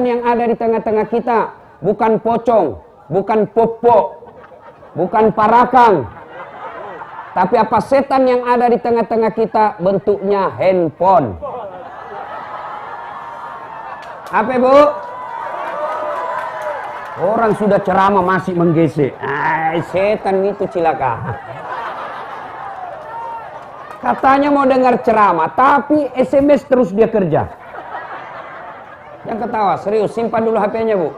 yang ada di tengah-tengah kita bukan pocong, bukan popok, bukan parakang. Tapi apa setan yang ada di tengah-tengah kita bentuknya handphone. Apa Bu? Orang sudah ceramah masih menggesek. Setan itu cilaka. Katanya mau dengar ceramah, tapi SMS terus dia kerja. Yang ketawa, serius, simpan dulu HP-nya Bu.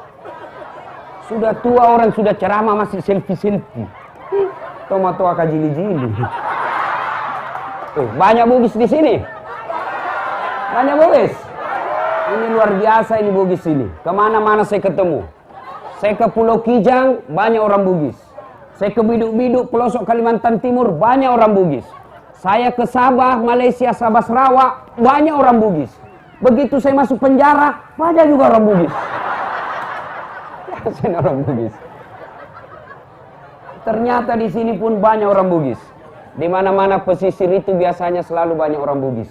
Sudah tua orang, sudah ceramah masih selfie-selfie. Tomato jili-jili. Banyak bugis di sini. Banyak bugis. Ini luar biasa ini bugis ini. Kemana-mana saya ketemu. Saya ke Pulau Kijang, banyak orang bugis. Saya ke Biduk-Biduk, pelosok Kalimantan Timur, banyak orang bugis. Saya ke Sabah, Malaysia, Sabah Sarawak, banyak orang bugis. Begitu saya masuk penjara, banyak juga orang bugis. Saya orang bugis. Ternyata di sini pun banyak orang bugis. Di mana-mana pesisir itu biasanya selalu banyak orang bugis.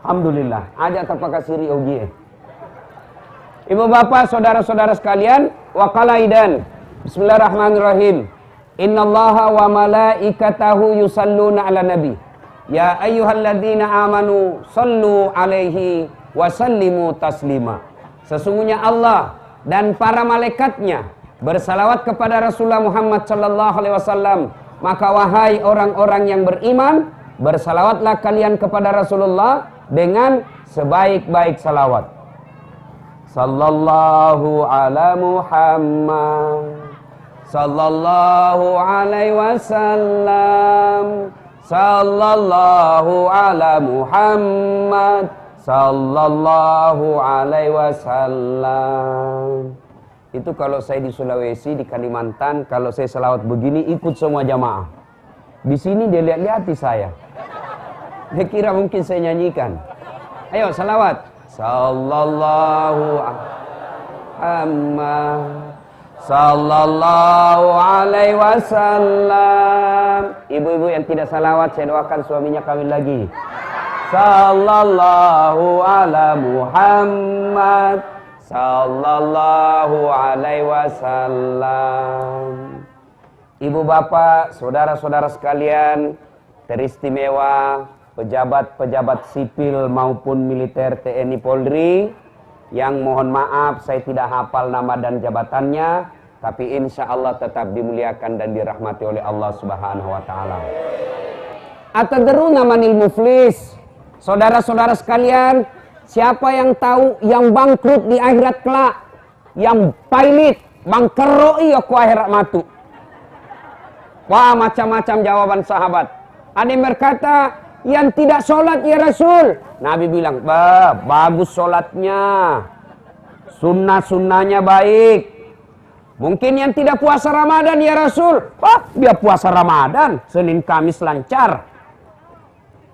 Alhamdulillah. Ada tapaka siri OGE. Ibu bapak, saudara-saudara sekalian, wa qalaidan. Bismillahirrahmanirrahim. Innallaha wa malaikatahu yusalluna ala nabi. Ya ayyuhalladzina amanu sallu alaihi wa sallimu taslima. Sesungguhnya Allah dan para malaikatnya bersalawat kepada Rasulullah Muhammad sallallahu alaihi wasallam. Maka wahai orang-orang yang beriman, bersalawatlah kalian kepada Rasulullah dengan sebaik-baik salawat. Sallallahu ala Muhammad, sallallahu alaihi wasallam, sallallahu ala Muhammad, sallallahu alaihi wasallam. Itu kalau saya di Sulawesi, di Kalimantan, kalau saya selawat begini, ikut semua jamaah. Di sini dia lihat-lihati saya. Dia kira mungkin saya nyanyikan. Ayo selawat. Sallallahu Muhammad, sallallahu alaihi wasallam. Ibu-ibu yang tidak salawat, saya doakan suaminya kawin lagi. Sallallahu ala Muhammad, sallallahu alaihi wasallam. Ibu bapak, saudara-saudara sekalian, teristimewa, pejabat-pejabat sipil maupun militer TNI Polri, yang mohon maaf saya tidak hafal nama dan jabatannya, tapi insya Allah tetap dimuliakan dan dirahmati oleh Allah Subhanahu wa Ta'ala. Atadruna manil muflis? Saudara-saudara sekalian, siapa yang tahu yang bangkrut di akhirat kelak, yang pailit, bangkeroi aku akhirat matu? Wah, macam-macam jawaban sahabat. Ada yang berkata, yang tidak sholat ya Rasul. Nabi bilang, bagus sholatnya, sunnah-sunnahnya baik. Mungkin yang tidak puasa Ramadan ya Rasul. Dia puasa Ramadan, Senin Kamis lancar.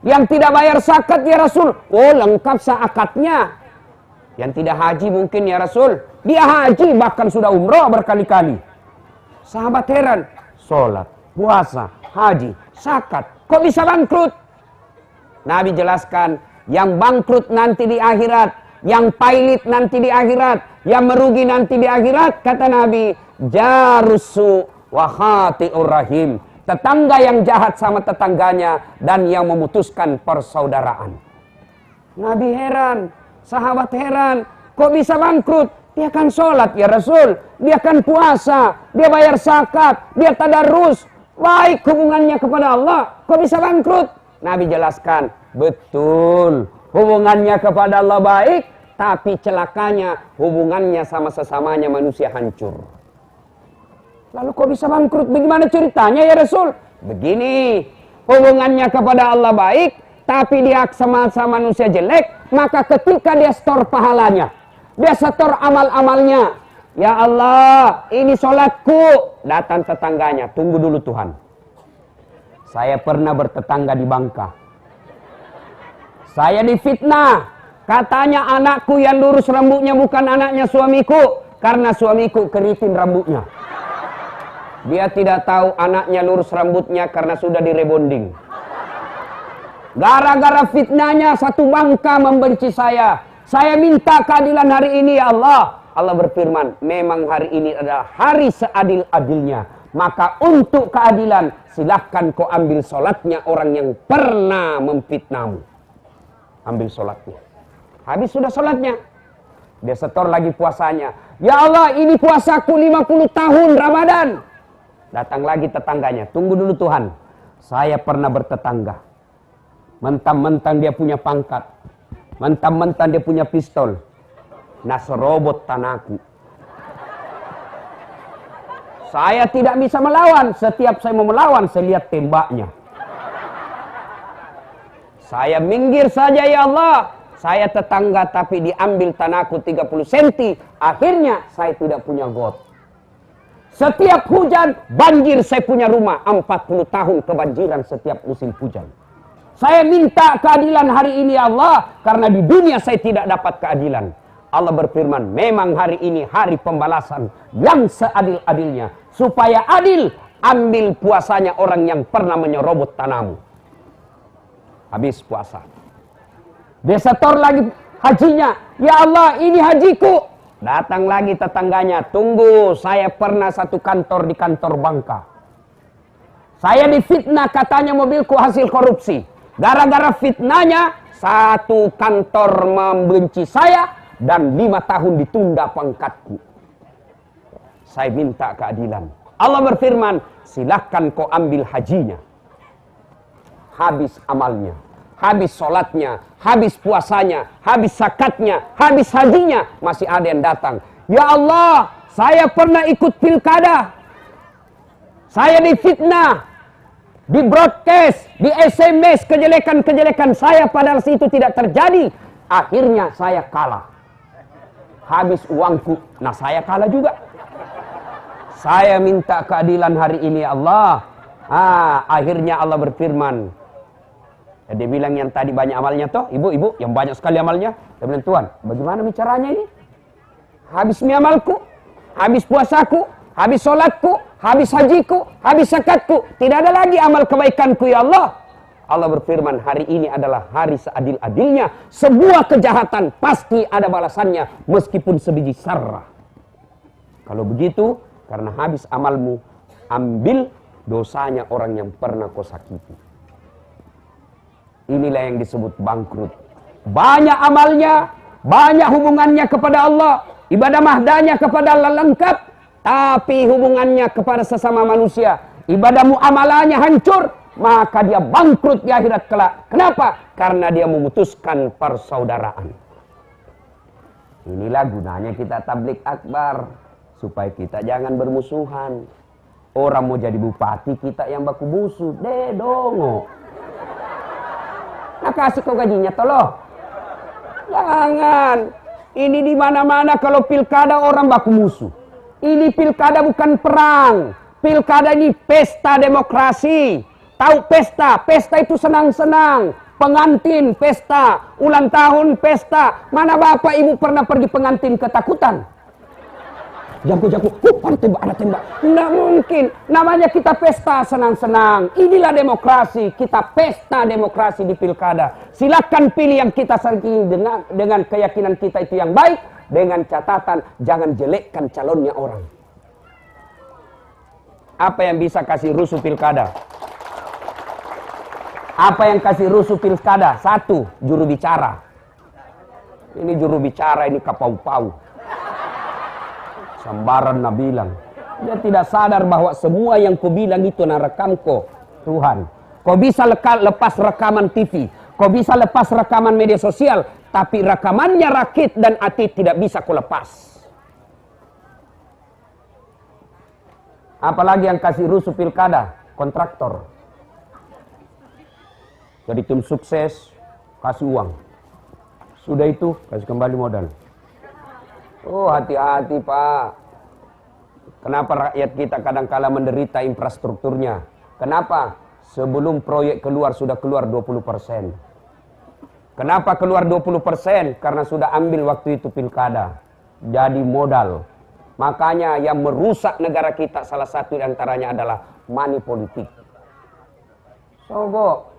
Yang tidak bayar zakat ya Rasul. Lengkap zakatnya. Yang tidak haji mungkin ya Rasul. Dia haji, bahkan sudah umroh berkali-kali. Sahabat heran. Sholat, puasa, haji, zakat, kok bisa bangkrut? Nabi jelaskan, yang bangkrut nanti di akhirat, yang pailit nanti di akhirat, yang merugi nanti di akhirat, kata Nabi, jarusu wa khati'ur rahim. Tetangga yang jahat sama tetangganya dan yang memutuskan persaudaraan. Nabi heran, sahabat heran, kok bisa bangkrut? Dia kan sholat ya Rasul, dia kan puasa, dia bayar zakat, dia tadarus, baik hubungannya kepada Allah, kok bisa bangkrut? Nabi jelaskan, betul, hubungannya kepada Allah baik, tapi celakanya hubungannya sama sesamanya manusia hancur. Lalu kok bisa bangkrut? Bagaimana ceritanya ya Rasul? Begini, hubungannya kepada Allah baik, tapi dia sama manusia jelek, maka ketika dia setor pahalanya, dia setor amal-amalnya, ya Allah, ini sholatku, datang tetangganya, tunggu dulu Tuhan. Saya pernah bertetangga di Bangka. Saya difitnah, katanya anakku yang lurus rambutnya bukan anaknya suamiku, karena suamiku keriting rambutnya. Dia tidak tahu anaknya lurus rambutnya karena sudah direbonding. Gara-gara fitnahnya satu Bangka membenci saya. Saya minta keadilan hari ini ya Allah. Allah berfirman, memang hari ini adalah hari seadil-adilnya. Maka untuk keadilan, silahkan kau ambil sholatnya orang yang pernah memfitnahmu. Ambil sholatnya. Habis sudah sholatnya, dia setor lagi puasanya. Ya Allah, ini puasaku 50 tahun Ramadan. Datang lagi tetangganya, tunggu dulu Tuhan. Saya pernah bertetangga. Mentang-mentang dia punya pangkat. Mentang-mentang dia punya pistol. Naserobot tanahku. Saya tidak bisa melawan. Setiap saya mau melawan, saya lihat tembaknya. Saya minggir saja ya Allah. Saya tetangga tapi diambil tanahku 30 cm. Akhirnya saya tidak punya got. Setiap hujan, banjir saya punya rumah. 40 tahun kebanjiran setiap musim hujan. Saya minta keadilan hari ini ya Allah. Karena di dunia saya tidak dapat keadilan. Allah berfirman, memang hari ini hari pembalasan yang seadil-adilnya. Supaya adil, ambil puasanya orang yang pernah menyerobot tanahmu. Habis puasa. Dia setor lagi hajinya. Ya Allah, ini hajiku. Datang lagi tetangganya. Tunggu, saya pernah satu kantor di kantor Bangka. Saya difitnah katanya mobilku hasil korupsi. Gara-gara fitnahnya, satu kantor membenci saya. Dan 5 tahun ditunda pangkatku. Saya minta keadilan. Allah berfirman, silahkan kau ambil hajinya. Habis amalnya, habis sholatnya, habis puasanya, habis zakatnya, habis hajinya. Masih ada yang datang. Ya Allah, saya pernah ikut pilkada. Saya difitnah, di broadcast, di SMS, kejelekan-kejelekan saya padahal itu tidak terjadi. Akhirnya saya kalah. Habis uangku, nah saya kalah juga. Saya minta keadilan hari ini Allah. Akhirnya Allah berfirman. Dia bilang yang tadi banyak amalnya toh, ibu-ibu yang banyak sekali amalnya. Dia bilang, Tuhan, bagaimana caranya ini? Habis amalku, habis puasaku, habis sholatku, habis hajiku, habis zakatku. Tidak ada lagi amal kebaikanku ya Allah. Allah berfirman, hari ini adalah hari seadil-adilnya. Sebuah kejahatan pasti ada balasannya, meskipun sebiji sarah. Kalau begitu, karena habis amalmu, ambil dosanya orang yang pernah kau sakiti. Inilah yang disebut bangkrut. Banyak amalnya, banyak hubungannya kepada Allah. Ibadah mahdanya kepada Allah lengkap, tapi hubungannya kepada sesama manusia, ibadahmu amalannya hancur. Maka dia bangkrut di akhirat kelak. Kenapa? Karena dia memutuskan persaudaraan. Inilah gunanya kita tablik akbar. Supaya kita jangan bermusuhan. Orang mau jadi bupati, kita yang baku musuh. Dongo. Nah kasih kau gajinya tolong. Jangan. Ini di mana-mana kalau pilkada orang baku musuh. Ini pilkada bukan perang. Pilkada ini pesta demokrasi. Tahu pesta? Pesta itu senang-senang. Pengantin pesta, ulang tahun pesta. Mana bapak ibu pernah pergi pengantin ketakutan? Jago-jago, ada tembak, ada tembak. Nggak mungkin. Namanya kita pesta senang-senang. Inilah demokrasi. Kita pesta demokrasi di pilkada. Silakan pilih yang kita saking dengan keyakinan kita itu yang baik. Dengan catatan jangan jelekkan calonnya orang. Apa yang bisa kasih rusuh pilkada? Apa yang kasih rusuh pilkada? Satu, juru bicara. Ini juru bicara, ini kapau-pau. Sambaran nak bilang. Dia tidak sadar bahwa semua yang kau bilang itu nak rekam kau. Tuhan. Kau bisa lepas rekaman TV. Kau bisa lepas rekaman media sosial. Tapi rekamannya rakit dan atid tidak bisa kau lepas. Apalagi yang kasih rusuh pilkada? Kontraktor. Jadi tim sukses, kasih uang. Sudah itu, kasih kembali modal. Oh, hati-hati Pak. Kenapa rakyat kita kadang-kala menderita infrastrukturnya? Kenapa? Sebelum proyek keluar, sudah keluar 20%. Kenapa keluar 20%? Karena sudah ambil waktu itu pilkada. Jadi modal. Makanya yang merusak negara kita salah satu diantaranya adalah money politik. Sogok.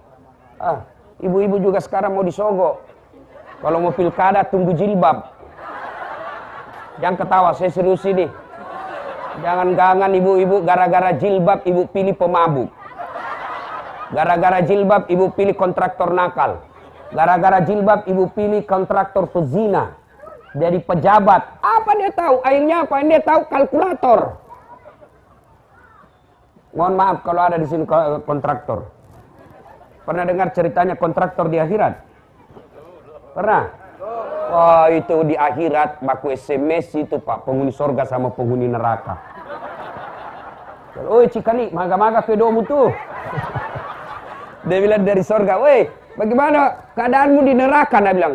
Ibu-ibu juga sekarang mau disogok. Kalau mau pilkada tunggu jilbab. Jangan ketawa, saya serius ini. Jangan-jangan ibu-ibu gara-gara jilbab ibu pilih pemabuk. Gara-gara jilbab ibu pilih kontraktor nakal. Gara-gara jilbab ibu pilih kontraktor pezina. Jadi pejabat. Apa dia tahu? Akhirnya apa? Dia tahu kalkulator. Mohon maaf kalau ada di sini kontraktor. Pernah dengar ceritanya kontraktor di akhirat? Pernah? Wah, itu di akhirat baku SMS itu Pak, penghuni sorga sama penghuni neraka. Oi Cikani, maga-maga kedomu tuh. Dia bilang dari sorga, woi bagaimana keadaanmu di neraka? Dia bilang,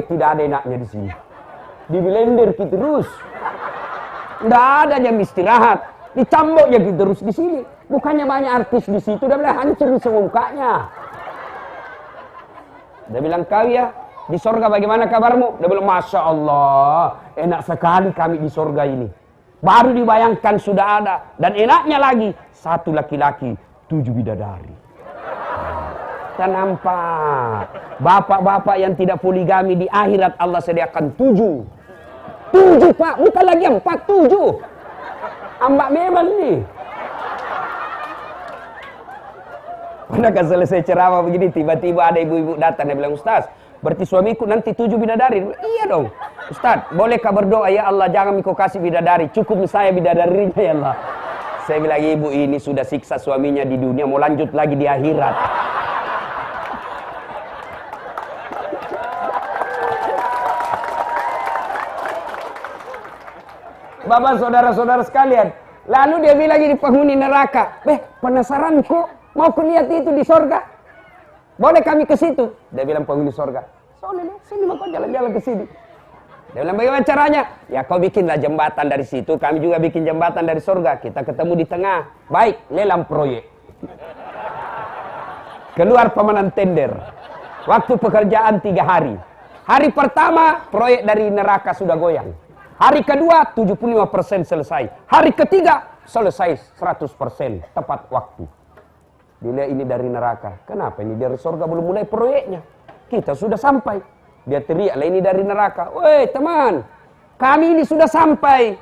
tidak ada enaknya di sini. Di blender gitu terus. Nggak ada jam istirahat. Dicambok ya gitu terus di sini. Bukannya banyak artis di situ, dia bilang hancur di semua mukanya. Dia bilang, kau ya di sorga bagaimana kabarmu? Dia bilang, Masya Allah, enak sekali kami di sorga ini. Baru dibayangkan sudah ada. Dan enaknya lagi, 1 laki-laki, 7 bidadari. Kita nampak. Bapak-bapak yang tidak poligami di akhirat Allah sediakan 7. 7 Pak, bukan lagi 4, 7. Ambak memang nih. Pernah kan selesai ceramah begini, tiba-tiba ada ibu-ibu datang, dia bilang, Ustaz, berarti suamiku nanti 7 bidadari? Iya dong. Ustaz, bolehkah berdoa, ya Allah jangan mikau kasih bidadari, cukup saya bidadarinya ya Allah. Saya bilang, ibu ini sudah siksa suaminya di dunia, mau lanjut lagi di akhirat. Bapak saudara-saudara sekalian, lalu dia bilang ini penghuni neraka, penasaran kok mau kulihat itu di sorga, boleh kami ke situ? Dia bilang penghuni sorga, soalnya sini mau kau jalan-jalan ke sini. Dia bilang bagaimana caranya? Ya kau bikinlah jembatan dari situ, kami juga bikin jembatan dari sorga, kita ketemu di tengah. Baik, lelang proyek. Keluar pemenang tender. Waktu pekerjaan 3 hari. Hari pertama proyek dari neraka sudah goyang. Hari kedua 75% selesai. Hari ketiga selesai 100%. Tepat waktu. Dilihat ini dari neraka. Kenapa ini dari surga belum mulai proyeknya? Kita sudah sampai. Dia teriaklah ini dari neraka. Woi teman, kami ini sudah sampai.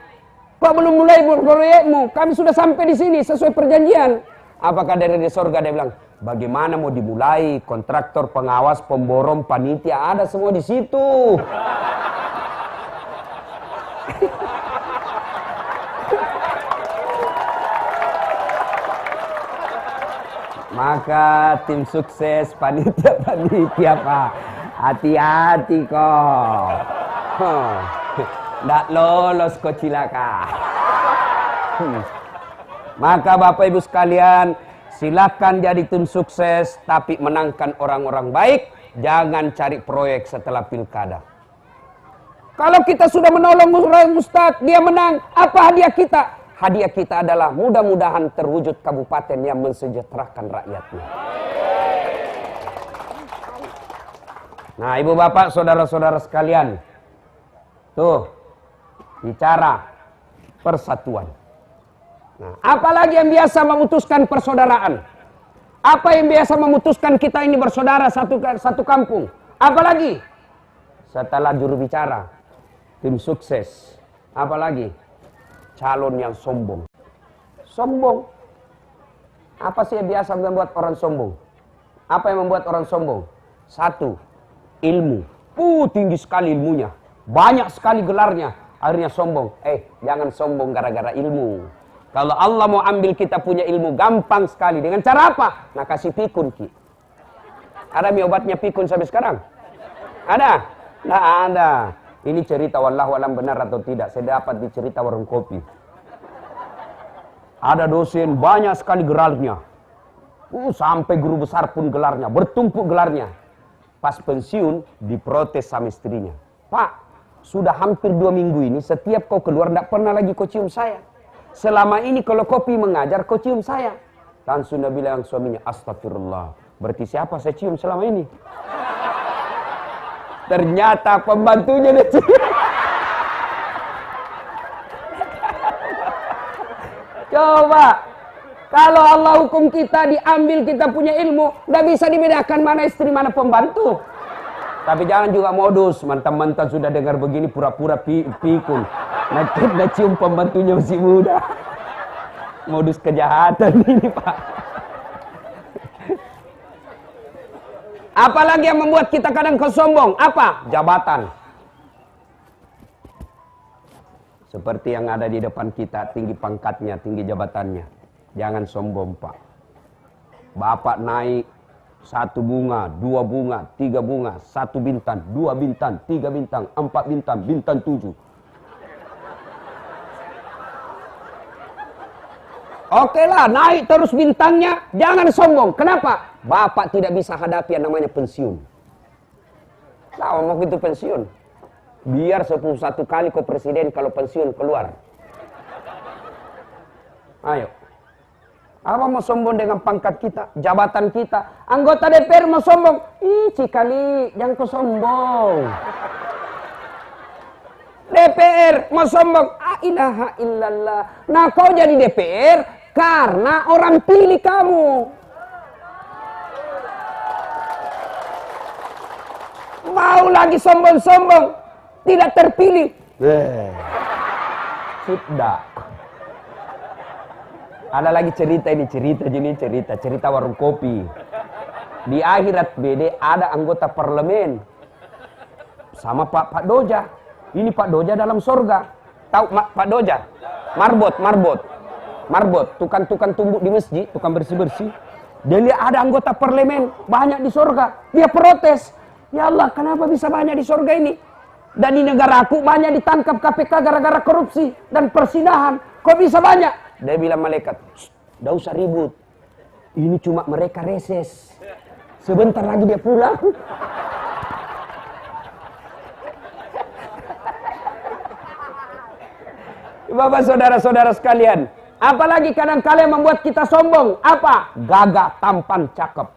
Kok belum mulai proyekmu? Kami sudah sampai di sini sesuai perjanjian. Apakah dari surga? Dia bilang, bagaimana mau dimulai? Kontraktor, pengawas, pemborong, panitia ada semua di situ. Maka tim sukses panitia Pak, hati-hati kok. Nggak lolos kok cilaka. Maka Bapak Ibu sekalian, silakan jadi tim sukses tapi menangkan orang-orang baik, jangan cari proyek setelah pilkada. Kalau kita sudah menolong Ustadz, dia menang, apa hadiah kita? Hadiah kita adalah mudah-mudahan terwujud kabupaten yang mensejahterakan rakyatnya. Nah, ibu bapak, saudara-saudara sekalian, tuh bicara persatuan. Nah, apalagi yang biasa memutuskan persaudaraan? Apa yang biasa memutuskan kita ini bersaudara satu kampung? Apalagi setelah juru bicara, tim sukses, apalagi calon yang sombong. Sombong. Apa sih yang biasa membuat orang sombong? Apa yang membuat orang sombong? 1, ilmu. Tinggi sekali ilmunya. Banyak sekali gelarnya. Akhirnya sombong. Jangan sombong gara-gara ilmu. Kalau Allah mau ambil kita punya ilmu, gampang sekali. Dengan cara apa? Nah, kasih pikun, Ki. Ada obatnya pikun sampai sekarang? Ada? Nggak ada. Ini cerita wallahu alam benar atau tidak. Saya dapat di cerita warung kopi. Ada dosen banyak sekali gelarnya. Sampai guru besar pun gelarnya. Bertumpuk gelarnya. Pas pensiun diprotes sama istrinya. Pak, sudah hampir 2 minggu ini setiap kau keluar tidak pernah lagi kau cium saya. Selama ini kalau kopi mengajar kau cium saya. Langsung dia bilang suaminya, astagfirullah. Berarti siapa saya cium selama ini? Ternyata pembantunya dia cium. Coba, kalau Allah hukum kita diambil kita punya ilmu, tidak bisa dibedakan mana istri mana pembantu. Tapi jangan juga modus, mantan-mantan sudah dengar begini pura-pura pikun. Nah cium pembantunya masih muda. Modus kejahatan ini, Pak. Apalagi yang membuat kita kadang sombong? Apa? Jabatan. Seperti yang ada di depan kita, tinggi pangkatnya, tinggi jabatannya. Jangan sombong, Pak. Bapak naik 1 bunga, 2 bunga, 3 bunga, 1 bintang, 2 bintang, 3 bintang, 4 bintang, bintang 7. Oke lah, naik terus bintangnya, jangan sombong. Kenapa? Bapak tidak bisa hadapi yang namanya pensiun. Nah, mau gitu pensiun. Biar 11 kali kau presiden, kalau pensiun keluar. Ayo. Apa mau sombong dengan pangkat kita, jabatan kita? Anggota DPR mau sombong? Ih, cikali, jangan kau sombong. DPR mau sombong? Ah, ilaha illallah. Nah, kau jadi DPR karena orang pilih kamu. Mau lagi sombong-sombong, tidak terpilih. Sudah. Ada lagi cerita ini, cerita warung kopi. Di akhirat BD ada anggota parlemen sama Pak Doja. Ini Pak Doja dalam sorga. Tahu Pak Doja? Marbot, tukang tumbuk di masjid, tukang bersih-bersih. Dia lihat ada anggota parlemen banyak di sorga. Dia protes. Ya Allah, kenapa bisa banyak di sorga ini? Dan di negaraku banyak ditangkap KPK gara-gara korupsi dan persinahan. Kok bisa banyak? Dia bilang malaikat, "Nggak usah ribut. Ini cuma mereka reses. Sebentar lagi dia pulang." Bapak saudara-saudara sekalian, apalagi kadang kalian membuat kita sombong. Apa? Gagah, tampan, cakep.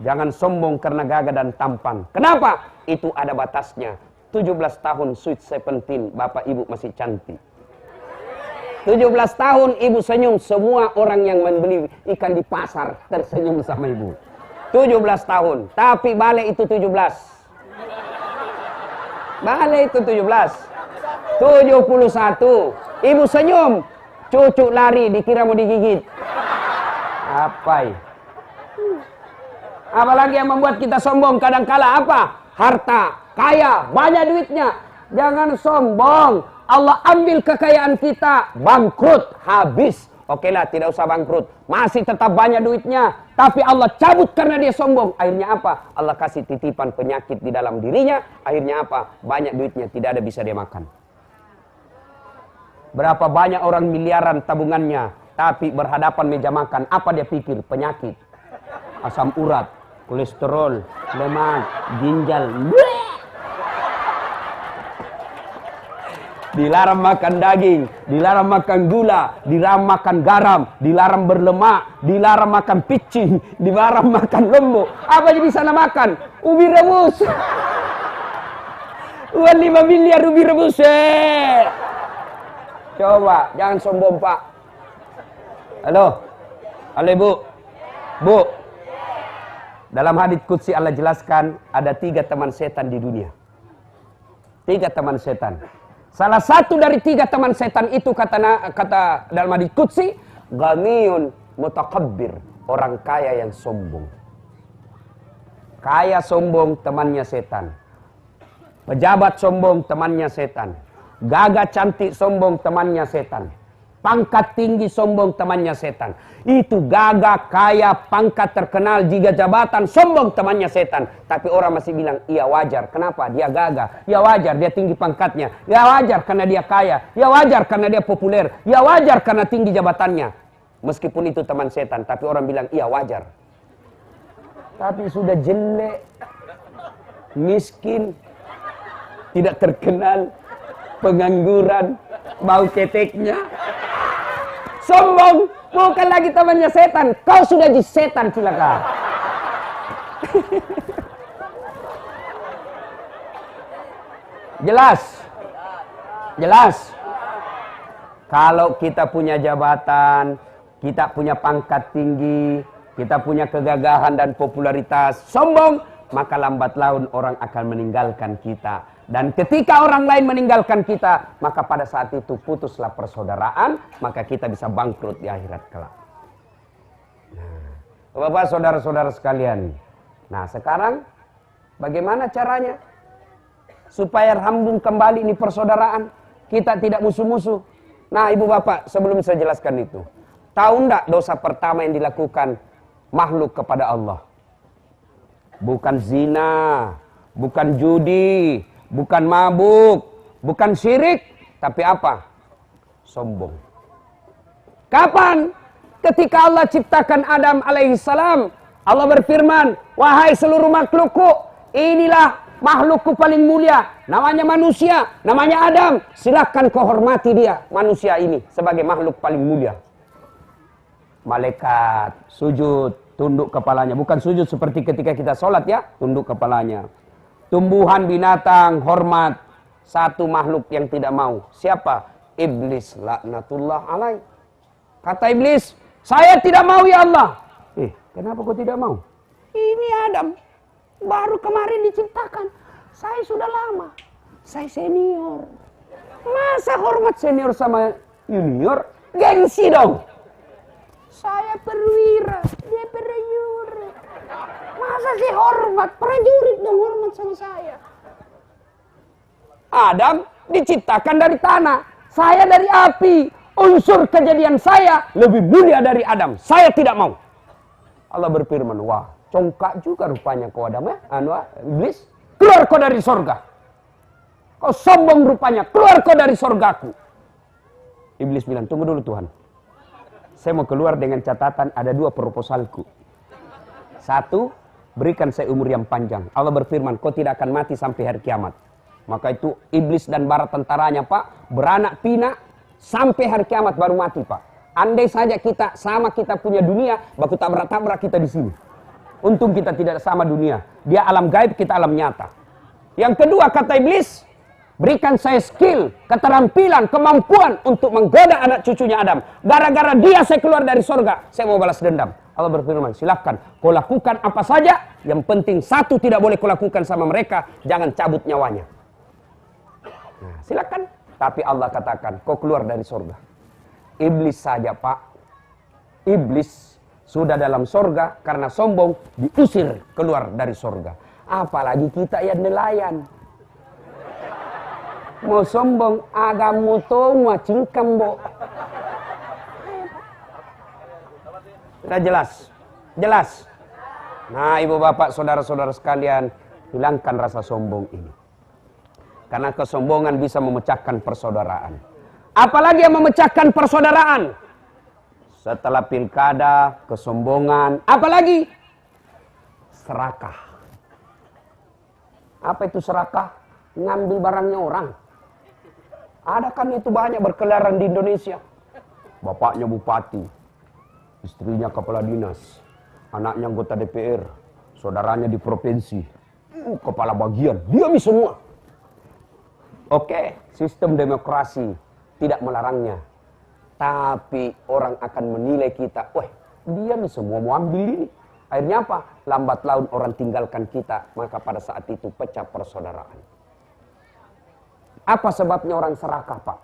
Jangan sombong karena gagah dan tampan. Kenapa? Itu ada batasnya. 17 tahun sweet 17, Bapak Ibu masih cantik. 17 tahun Ibu senyum, semua orang yang membeli ikan di pasar tersenyum sama Ibu. 17 tahun, tapi balik itu 17. Balik itu 17. 71. Ibu senyum, cucu lari dikira mau digigit. Apa ini? Apalagi yang membuat kita sombong kadangkala apa? Harta, kaya, banyak duitnya. Jangan sombong. Allah ambil kekayaan kita, bangkrut, habis. Oke lah, tidak usah bangkrut. Masih tetap banyak duitnya. Tapi Allah cabut karena dia sombong. Akhirnya apa? Allah kasih titipan penyakit di dalam dirinya. Akhirnya apa? Banyak duitnya, tidak ada bisa dia makan. Berapa banyak orang miliaran tabungannya, tapi berhadapan meja makan, apa dia pikir? Penyakit. Asam urat, kolesterol, lemak, ginjal. Dilarang makan daging, dilarang makan gula, dilarang makan garam, dilarang berlemak, dilarang makan picing, dilarang makan lembu. Apa yang bisa makan? Ubi rebus. Uang 5 miliar ubi rebus. Coba, jangan sombong, Pak. Halo? Halo, Ibu? Bu? Dalam hadits qudsi Allah jelaskan ada 3 teman setan di dunia. 3 teman setan. Salah satu dari 3 teman setan itu kata dalam hadits qudsi, ghaniyun mutakabbir, orang kaya yang sombong. Kaya sombong temannya setan. Pejabat sombong temannya setan. Gagah cantik sombong temannya setan. Pangkat tinggi sombong temannya setan. Itu gagah, kaya, pangkat terkenal, juga jabatan, sombong temannya setan. Tapi orang masih bilang, iya wajar. Kenapa? Dia gagah. Ya wajar, dia tinggi pangkatnya. Ya wajar karena dia kaya. Ya wajar karena dia populer. Ya wajar karena tinggi jabatannya. Meskipun itu teman setan, tapi orang bilang, iya wajar. Tapi sudah jelek, miskin, tidak terkenal, pengangguran, bau keteknya, sombong, bukan lagi temannya setan, kau sudah jadi setan silakan. Jelas. Kalau kita punya jabatan, kita punya pangkat tinggi, kita punya kegagahan dan popularitas, sombong, maka lambat laun orang akan meninggalkan kita. Dan ketika orang lain meninggalkan kita, maka pada saat itu putuslah persaudaraan, maka kita bisa bangkrut di akhirat kelak. Nah, Bapak, saudara-saudara sekalian. Nah, sekarang bagaimana caranya supaya rambung kembali ini persaudaraan? Kita tidak musuh-musuh. Nah, Ibu Bapak, sebelum saya jelaskan itu, tahu enggak dosa pertama yang dilakukan makhluk kepada Allah? Bukan zina, bukan judi, bukan mabuk, bukan syirik, tapi apa? Sombong. Kapan? Ketika Allah ciptakan Adam alaihissalam, Allah berfirman, wahai seluruh makhlukku, inilah makhlukku paling mulia, namanya manusia, namanya Adam. Silakan kau hormati dia, manusia ini, sebagai makhluk paling mulia. Malaikat sujud, tunduk kepalanya. Bukan sujud seperti ketika kita sholat ya, tunduk kepalanya. Tumbuhan, binatang, hormat. Satu makhluk yang tidak mau. Siapa? Iblis, laknatullah alaih. Kata Iblis, saya tidak mau ya Allah. Kenapa kau tidak mau? Ini Adam, baru kemarin diciptakan. Saya sudah lama. Saya senior. Masa hormat senior sama junior? Gengsi dong. Saya perwira, dia prajurit. Masa sih hormat? Prajurit dong hormat sama saya. Adam diciptakan dari tanah, saya dari api. Unsur kejadian saya lebih mulia dari Adam. Saya tidak mau. Allah berfirman, wah, congkak juga rupanya kau Adam ya, Iblis. Keluar kau dari sorga. Kau sombong rupanya, keluar kau dari sorgaku. Iblis bilang, tunggu dulu Tuhan. Saya mau keluar dengan catatan ada 2 proposalku. 1, berikan saya umur yang panjang. Allah berfirman, kau tidak akan mati sampai hari kiamat. Maka itu iblis dan bara tentaranya Pak, beranak pinak sampai hari kiamat baru mati Pak. Andai saja kita sama kita punya dunia, baku tabrak-tabrak kita di sini. Untung kita tidak sama dunia. Dia alam gaib, kita alam nyata. Yang kedua kata iblis, berikan saya skill, keterampilan, kemampuan untuk menggoda anak cucunya Adam. Gara-gara dia saya keluar dari sorga. Saya mau balas dendam. Allah berfirman, silakan. Kau lakukan apa saja. Yang penting satu tidak boleh kau lakukan sama mereka. Jangan cabut nyawanya. Nah, silakan. Tapi Allah katakan, kau keluar dari sorga. Iblis saja Pak. Iblis sudah dalam sorga karena sombong diusir keluar dari sorga. Apalagi kita yang nelayan. Mau sombong agamu to macingkam bo. Sudah jelas? Jelas? Nah ibu bapak saudara-saudara sekalian, hilangkan rasa sombong ini. Karena kesombongan bisa memecahkan persaudaraan. Apalagi yang memecahkan persaudaraan? Setelah pilkada, kesombongan, apalagi? Serakah. Apa itu serakah? Ngambil barangnya orang. Ada kan itu banyak berkeliaran di Indonesia. Bapaknya bupati, istrinya kepala dinas, anaknya anggota DPR, saudaranya di provinsi, kepala bagian, diami semua. Oke, sistem demokrasi tidak melarangnya. Tapi orang akan menilai kita, wah diami semua mau ambil ini. Akhirnya apa? Lambat laun orang tinggalkan kita, maka pada saat itu pecah persaudaraan. Apa sebabnya orang serakah Pak?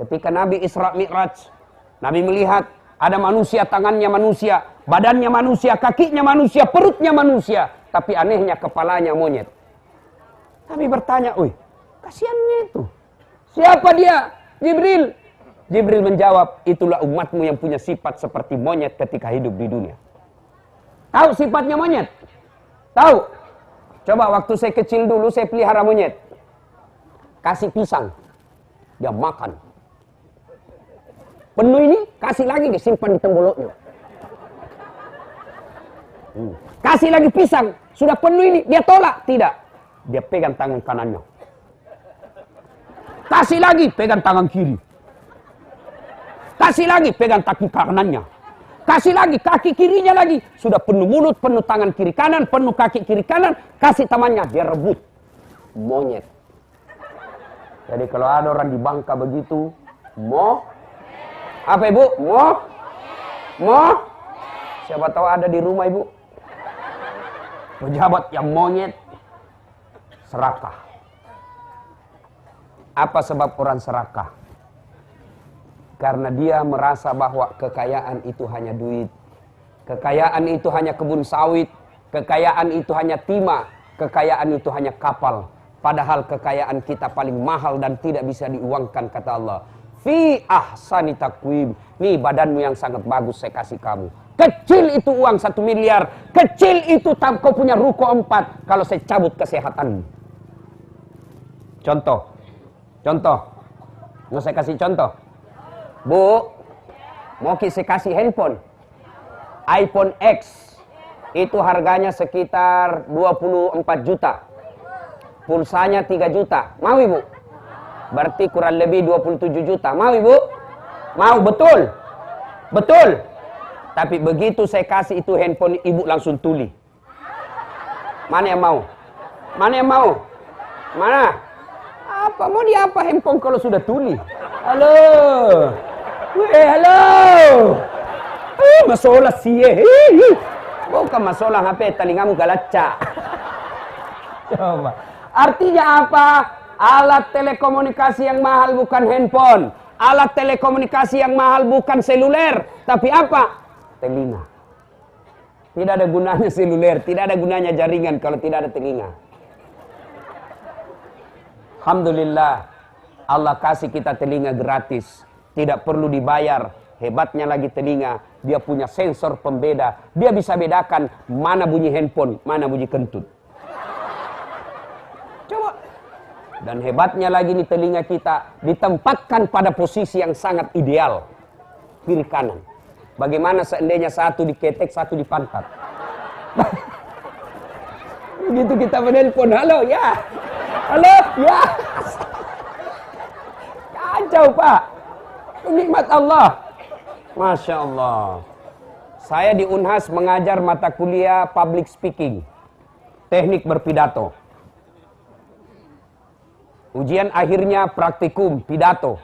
Ketika Nabi Isra Mi'raj, Nabi melihat ada manusia, tangannya manusia, badannya manusia, kakinya manusia, perutnya manusia. Tapi anehnya kepalanya monyet. Nabi bertanya, kasihannya itu. Siapa dia? Jibril. Jibril menjawab, itulah umatmu yang punya sifat seperti monyet ketika hidup di dunia. Tahu sifatnya monyet? Tahu? Coba waktu saya kecil dulu saya pelihara monyet. Kasih pisang, dia makan. Penuh ini, kasih lagi, disimpan di temboloknya. Kasih lagi pisang, sudah penuh ini, dia tolak. Tidak, dia pegang tangan kanannya. Kasih lagi, pegang tangan kiri. Kasih lagi, pegang kaki kanannya. Kasih lagi, kaki kirinya lagi. Sudah penuh mulut, penuh tangan kiri kanan, penuh kaki kiri kanan. Kasih temannya, dia rebut. Monyet. Jadi kalau ada orang di Bangka begitu, apa ibu? Siapa tahu ada di rumah ibu. Pejabat yang monyet, serakah. Apa sebab orang serakah? Karena dia merasa bahwa kekayaan itu hanya duit. Kekayaan itu hanya kebun sawit. Kekayaan itu hanya timah. Kekayaan itu hanya kapal. Padahal kekayaan kita paling mahal dan tidak bisa diuangkan, kata Allah. Fi ahsani taqwim. Nih badanmu yang sangat bagus saya kasih kamu. Kecil itu uang 1 miliar. Kecil itu kau punya ruko 4. Kalau saya cabut kesehatanmu. Contoh. Mau saya kasih contoh. Bu, mau saya kasih handphone. iPhone X. Itu harganya sekitar 24 juta. Pulsanya 3 juta. Mau ibu? Berarti kurang lebih 27 juta. Mau ibu? Mau, betul? Betul. Tapi begitu saya kasih itu handphone, ibu langsung tuli. Mana yang mau? Mana yang mau? Mana? Apa? Mau dia apa handphone kalau sudah tuli? Halo? Halo? Masalah sih. Bukan masalah HP, telingamu galacak. Coba. Artinya apa? Alat telekomunikasi yang mahal bukan handphone. Alat telekomunikasi yang mahal bukan seluler. Tapi apa? Telinga. Tidak ada gunanya seluler. Tidak ada gunanya jaringan kalau tidak ada telinga. Alhamdulillah. Allah kasih kita telinga gratis. Tidak perlu dibayar. Hebatnya lagi telinga. Dia punya sensor pembeda. Dia bisa bedakan mana bunyi handphone, mana bunyi kentut. Coba. Dan hebatnya lagi nih telinga kita ditempatkan pada posisi yang sangat ideal. Kiri kanan. Bagaimana seandainya satu di ketek, satu di pantat. Begitu kita menelpon, halo ya. Halo ya. Kacau Pak. Nikmat Allah. Masya Allah. Saya di Unhas mengajar mata kuliah public speaking. Teknik berpidato. Ujian akhirnya praktikum, pidato.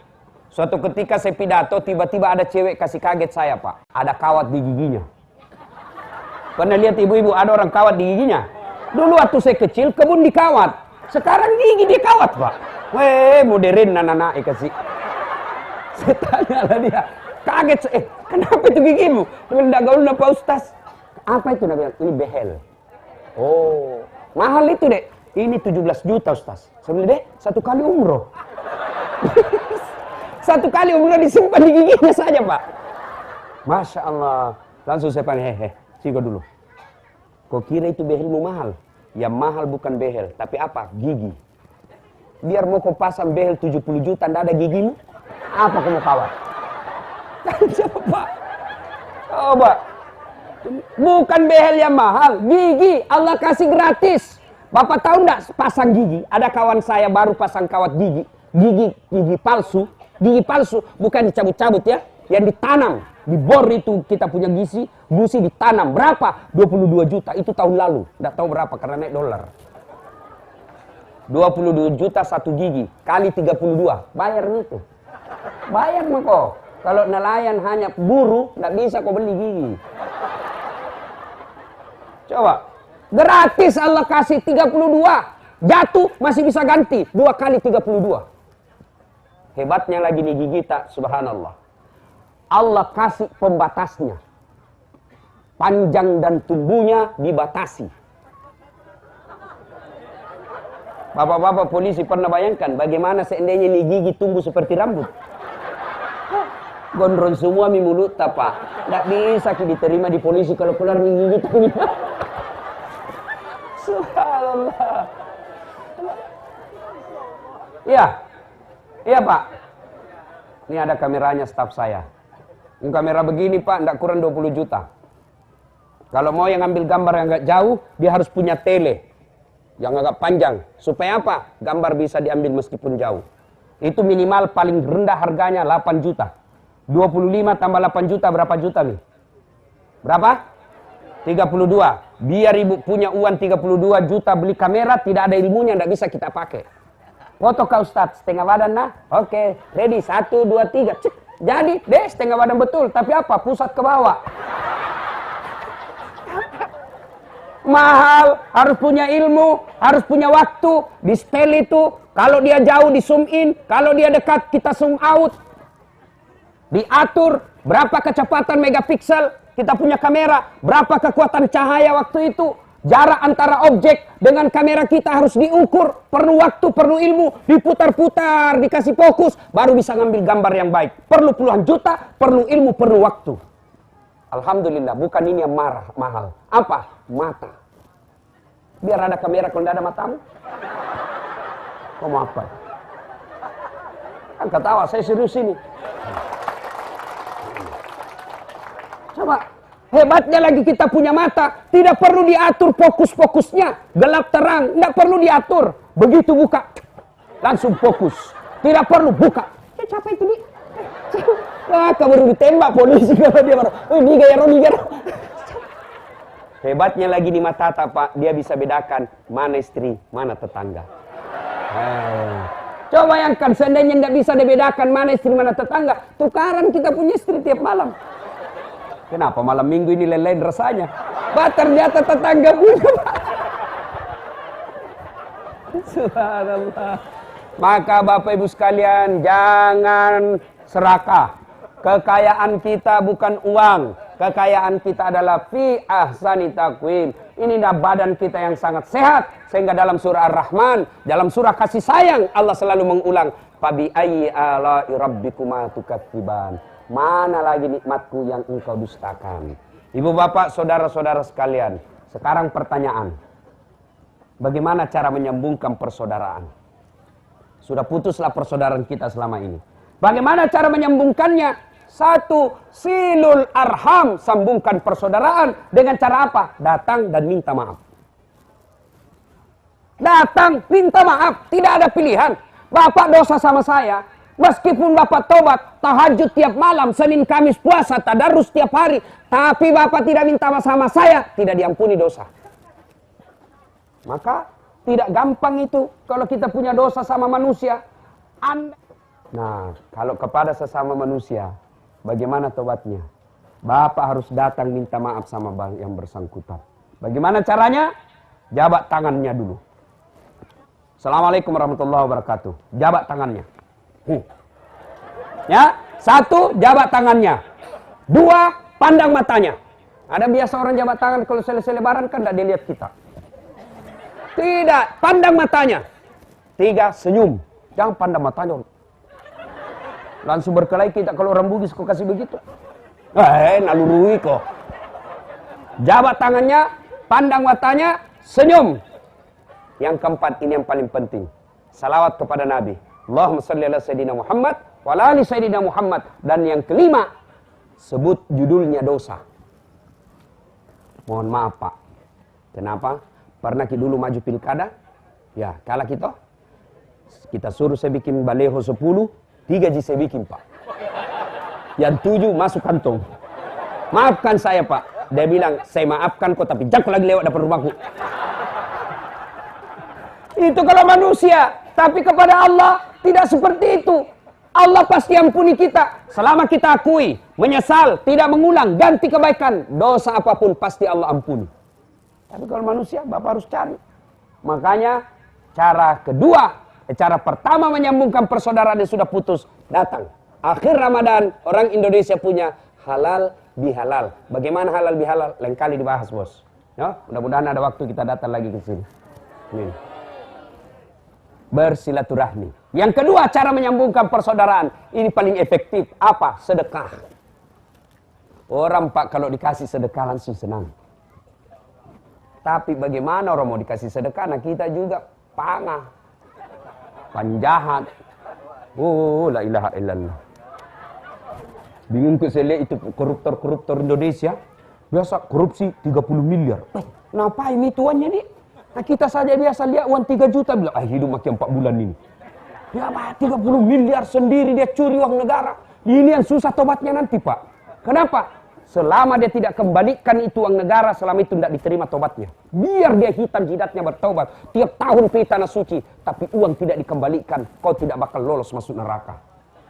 Suatu ketika saya pidato, tiba-tiba ada cewek kasih kaget saya, Pak. Ada kawat di giginya. Pernah lihat ibu-ibu ada orang kawat di giginya? Dulu waktu saya kecil, kebun dikawat. Sekarang gigi dikawat, Pak. Weh, modern nana kasih. Saya tanya lah dia. Kaget, kenapa itu gigimu? Tidak gaul Pak Ustaz. Apa itu? Ini behel. Oh, mahal itu, Dek. Ini 17 juta, Ustaz. Sebenarnya, Dek, 1 kali umroh. 1 kali umroh disimpan di giginya saja, Pak. Masya Allah. Langsung saya panggil, sigo dulu. Kau kira itu behelmu mahal? Ya mahal bukan behel, tapi apa? Gigi. Biar mau kau pasang behel 70 juta, tidak ada gigimu? Apa kau mau kawat? Coba. Coba. Bukan behel yang mahal, gigi. Allah kasih gratis. Bapak tahu enggak pasang gigi? Ada kawan saya baru pasang kawat gigi. Gigi palsu. Gigi palsu bukan dicabut-cabut ya. Yang ditanam. Di bor itu kita punya gusi ditanam. Berapa? 22 juta. Itu tahun lalu. Enggak tahu berapa karena naik dolar. 22 juta 1 gigi. Kali 32. Bayar itu. Bayar mah kok. Kalau nelayan hanya buru, enggak bisa kau beli gigi. Coba. Gratis Allah kasih 32. Jatuh masih bisa ganti. 2 kali 32. Hebatnya lagi nih gigi tak, subhanallah. Allah kasih pembatasnya. Panjang dan tumbuhnya dibatasi. Bapak-bapak polisi pernah bayangkan bagaimana seandainya nih gigi tumbuh seperti rambut? Gondrong semua mi mulut Pak. Nggak bisa diterima di polisi kalau keluar gigi gigi. Subhanallah. Iya. Iya Pak. Ini ada kameranya staf saya. Ini kamera begini Pak, enggak kurang 20 juta. Kalau mau yang ambil gambar yang agak jauh, dia harus punya tele. Yang agak panjang. Supaya apa? Gambar bisa diambil meskipun jauh. Itu minimal paling rendah harganya 8 juta. 25 tambah 8 juta berapa juta nih? Berapa? 32. Biar ibu punya uang 32 juta beli kamera, tidak ada ilmunya, tidak bisa kita pakai. Foto kau Ustaz, setengah badan nah? Oke, ready, 1, 2, 3. Cek. Jadi, deh setengah badan betul. Tapi apa? Pusat ke bawah. mahal, harus punya ilmu, harus punya waktu. Di setel itu, kalau dia jauh di zoom in, kalau dia dekat kita zoom out. Diatur berapa kecepatan megapiksel kita punya kamera, berapa kekuatan cahaya waktu itu. Jarak antara objek dengan kamera kita harus diukur. Perlu waktu, perlu ilmu. Diputar-putar, dikasih fokus, baru bisa ngambil gambar yang baik. Perlu puluhan juta, perlu ilmu, perlu waktu. Alhamdulillah, bukan ini yang mahal. Apa? Mata. Biar ada kamera kalau tidak ada matamu. Kau mau apa? Kan ketawa, saya serius ini. Coba. Hebatnya lagi kita punya mata, tidak perlu diatur fokus-fokusnya, gelap terang, tidak perlu diatur. Begitu buka, langsung fokus. Tidak perlu buka. Siapa itu nih? Baru ditembak polisi kalau dia baru. Nigero. Hebatnya lagi di mata Pak, dia bisa bedakan mana istri, mana tetangga. Coba bayangkan seandainya tidak bisa dibedakan mana istri, mana tetangga, tukaran kita punya istri tiap malam. Kenapa malam minggu ini lain-lain rasanya? Pak, ternyata tetangga punya. Subhanallah. Maka Bapak Ibu sekalian, jangan serakah. Kekayaan kita bukan uang. Kekayaan kita adalah fi ahsani taqwim. Ini badan kita yang sangat sehat. Sehingga dalam surah Ar-Rahman, dalam surah kasih sayang, Allah selalu mengulang, fabi ayyi ala'i rabbikuma tukadziban. Mana lagi nikmatku yang engkau dustakan? Ibu bapak, saudara-saudara sekalian, sekarang pertanyaan. Bagaimana cara menyambungkan persaudaraan? Sudah putuslah persaudaraan kita selama ini. Bagaimana cara menyambungkannya? Satu, silul arham, sambungkan persaudaraan. Dengan cara apa? Datang dan minta maaf. Datang, minta maaf. Tidak ada pilihan. Bapak dosa sama saya. Meskipun Bapak tobat, tahajud tiap malam, Senin, Kamis, puasa, tadarus tiap hari. Tapi Bapak tidak minta maaf sama saya, tidak diampuni dosa. Maka tidak gampang itu kalau kita punya dosa sama manusia. Nah, kalau kepada sesama manusia, bagaimana tobatnya? Bapak harus datang minta maaf sama yang bersangkutan. Bagaimana caranya? Jabat tangannya dulu. Assalamualaikum warahmatullahi wabarakatuh. Jabat tangannya. Ya, satu, jabat tangannya. Dua, pandang matanya. Ada biasa orang jabat tangan kalau selesai lebaran kan tidak dilihat kita. Tidak, pandang matanya. Tiga, senyum. Jangan pandang matanya. Langsung berkelahi kita kalau orang Bugis kok kasih begitu. Nalurui kok. Jabat tangannya, pandang matanya, senyum. Yang keempat, ini yang paling penting. Salawat kepada Nabi. Allahumma salli ala Sayyidina Muhammad wa ala ali Sayyidina Muhammad. Dan yang kelima, sebut judulnya dosa. Mohon maaf Pak. Kenapa? Pernah dulu maju pilkada? Ya, kalah kita. Kita suruh saya bikin baleho 10, 3 saya bikin Pak. Yang 7 masuk kantong. Maafkan saya Pak. Dia bilang, saya maafkan kok tapi jangan lagi lewat depan rumahku. Itu kalau manusia. Tapi kepada Allah tidak seperti itu. Allah pasti ampuni kita. Selama kita akui, menyesal, tidak mengulang, ganti kebaikan. Dosa apapun pasti Allah ampuni. Tapi kalau manusia, Bapak harus cari. Makanya cara kedua, cara pertama menyambungkan persaudaraan yang sudah putus, datang. Akhir Ramadan, orang Indonesia punya halal bihalal. Bagaimana halal bihalal? Lain kali dibahas bos. Ya, mudah-mudahan ada waktu kita datang lagi ke sini. Amin. Bersilaturahmi. Yang kedua, cara menyambungkan persaudaraan. Ini paling efektif. Apa? Sedekah. Orang Pak kalau dikasih sedekah langsung senang. Tapi bagaimana orang mau dikasih sedekah? Nah kita juga pangah. Penjahat. La ilaha illallah. Bingung ke saya lihat itu koruptor-koruptor Indonesia. Biasa korupsi 30 miliar. Ngapain ituannya nih? Nah kita saja biasa lihat uang 3 juta. Bilang, hidup makin 4 bulan ini. Dia 30 miliar sendiri dia curi uang negara. Ini yang susah tobatnya nanti Pak. Kenapa? Selama dia tidak kembalikan itu uang negara, selama itu tidak diterima tobatnya. Biar dia hitam jidatnya bertobat. Tiap tahun pergi tanah suci. Tapi uang tidak dikembalikan. Kau tidak bakal lolos masuk neraka.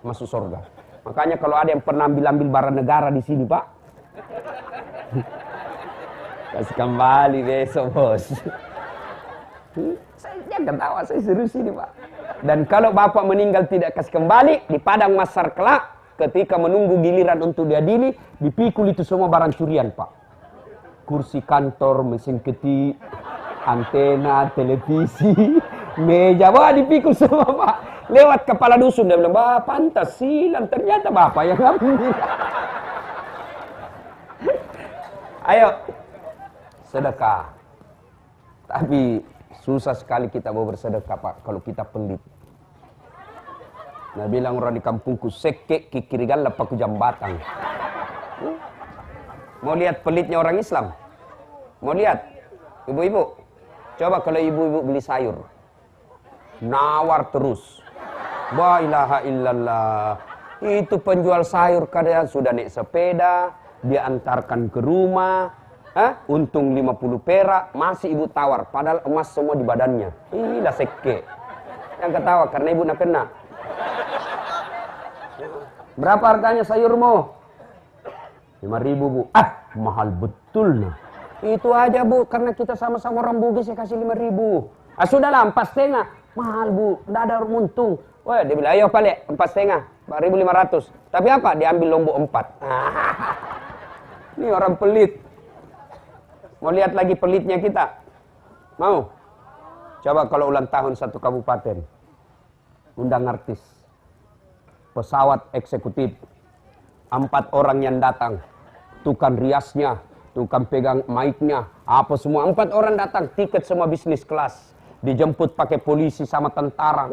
Masuk surga. Makanya kalau ada yang pernah ambil barang negara di sini Pak. Kasih kembali besok, bos. Saya ketawa, saya serius ini, Pak. Dan kalau bapak meninggal tidak kasih kembali, di padang mahsyar kelak, ketika menunggu giliran untuk diadili, dipikul itu semua barang curian, Pak. Kursi kantor, mesin ketik, antena, televisi, meja, wah dipikul semua, Pak. Lewat kepala dusun, dia bilang, "Bah, pantas silang, ternyata bapak yang ambil." Ayo, sedekah. Tapi susah sekali kita mau bersedekah, Pak, kalau kita pelit. Nah, bilang orang di kampungku, "Seke kikirigan lepaku jambatan." Mau lihat pelitnya orang Islam? Mau lihat? Ibu-ibu, coba kalau ibu-ibu beli sayur, nawar terus. La ilaha illallah. Itu penjual sayur kadang sudah naik sepeda, dia antarkan ke rumah. Untung 50 perak, masih ibu tawar. Padahal emas semua di badannya. Inilah seke. Yang ketawa karena ibu nak kena. Berapa harganya sayurmu? 5.000, Bu. Mahal betul nah. Itu aja, Bu, karena kita sama-sama orang Bugis, saya kasih 5.000. Sudahlah, 4,5. Mahal, Bu, tidak ada untung. Wah, dia bilang, "Ayo balik, 4,5, 4.500. Tapi apa? Diambil lombok 4. Ini orang pelit. Mau lihat lagi pelitnya kita? Mau? Coba kalau ulang tahun satu kabupaten, undang artis, pesawat eksekutif, 4 orang yang datang, tukang riasnya, tukang pegang mic-nya, apa semua, 4 orang datang, tiket semua bisnis kelas, dijemput pakai polisi sama tentara,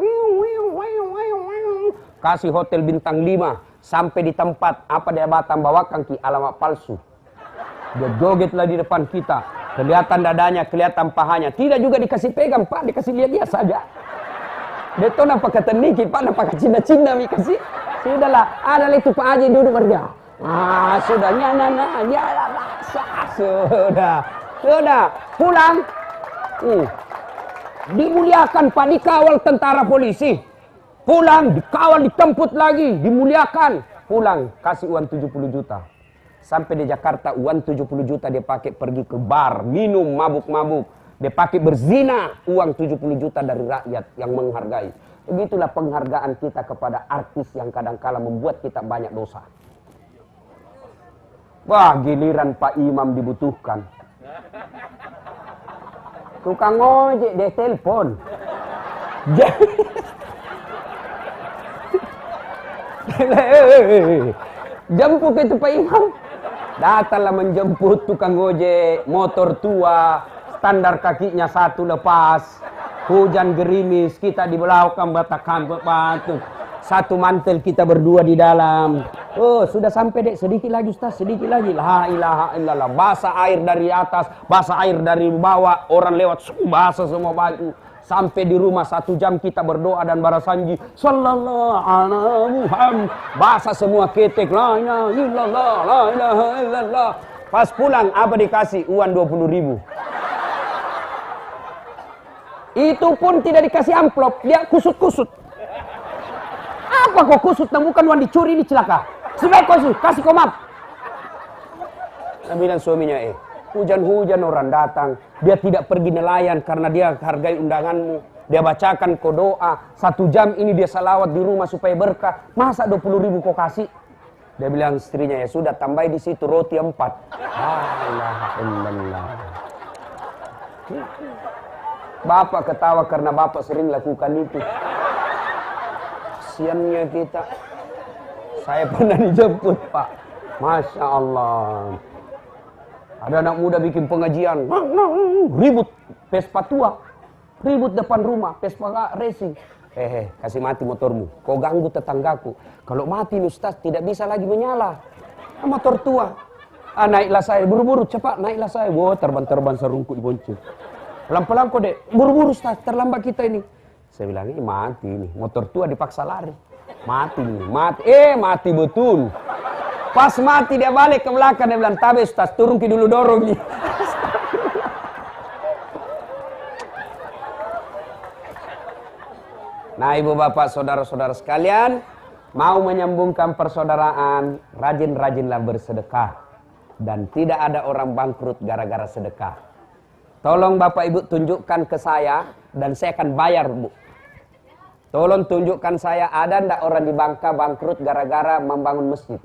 kasih hotel bintang 5, sampai di tempat, apa dia Batam bawakan ki alamat palsu. Dia jogetlah di depan kita, kelihatan dadanya, kelihatan pahanya, tidak juga dikasih pegang, Pak, dikasih lihat dia saja. Dia tahu nampak kata Niki, Pak, nampak Cina-Cina mi kasih. Sudahlah, ada itu Pak Haji duduk berdia. Sudah, sudah, pulang. Dimuliakan, Pak, dikawal tentara polisi. Pulang, dikawal, ditemput lagi, dimuliakan. Pulang, kasih uang 70 juta. Sampai di Jakarta, uang 70 juta dia pakai pergi ke bar, minum, mabuk-mabuk. Dia pakai berzina, uang 70 juta dari rakyat yang menghargai. Begitulah penghargaan kita kepada artis yang kadang-kala membuat kita banyak dosa. Wah, giliran Pak Imam dibutuhkan. Tukang ojek dia telepon. Jemput itu Pak Imam. Datanglah menjemput tukang ojek, motor tua, standar kakinya 1 lepas, hujan gerimis, kita di belakang batakan batu, 1 mantel kita berdua di dalam. Oh, sudah sampai dek, sedikit lagi Ustaz, sedikit lagi. La ilaha illallah, basah air dari atas, basah air dari bawah, orang lewat basah semua baju. Sampai di rumah 1 jam kita berdoa dan barasanji, sallallahu alaihi Muhammad, basah semua ketek, la ilaha illallah, la ilaha illallah. Pas pulang apa dikasih? Uang 20.000. Itu pun tidak dikasih amplop, dia kusut-kusut. Apa kok kusut? Bukan uang dicuri, ini celaka. Sebaik kau kasih komap. Saya bilang suaminya, hujan-hujan orang datang, dia tidak pergi nelayan karena dia hargai undanganmu. Dia bacakan kau doa, 1 jam ini dia salawat di rumah supaya berkah. Masa 20.000 kau kasih? Dia bilang istrinya, ya sudah, tambah di situ roti 4. Bapak ketawa karena bapak sering lakukan itu. Kasiannya kita. Saya pernah dijemput, Pak. Masya Allah. Ada anak muda bikin pengajian, ribut, Vespa tua, ribut depan rumah, Vespa racing. Kasih mati motormu, kau ganggu tetanggaku. Kalau mati Ustaz tidak bisa lagi menyala. Motor tua. Naiklah saya, buru-buru, cepat naiklah saya. Wah, terbang-terbang serungkut di bonceng. Pelan-pelan kok dek, buru-buru Ustaz, terlambat kita ini. Saya bilang, ini mati ini, motor tua dipaksa lari. Mati nih, mati. Mati betul. Pas mati dia balik ke belakang, dia bilang, "Tabe Ustaz, turun ke dulu dorong nih." Nah, ibu bapak, saudara-saudara sekalian, mau menyambungkan persaudaraan, rajin-rajinlah bersedekah. Dan tidak ada orang bangkrut gara-gara sedekah. Tolong Bapak Ibu tunjukkan ke saya dan saya akan bayar, Bu. Tolong tunjukkan saya, ada ndak orang di Bangka bangkrut gara-gara membangun masjid?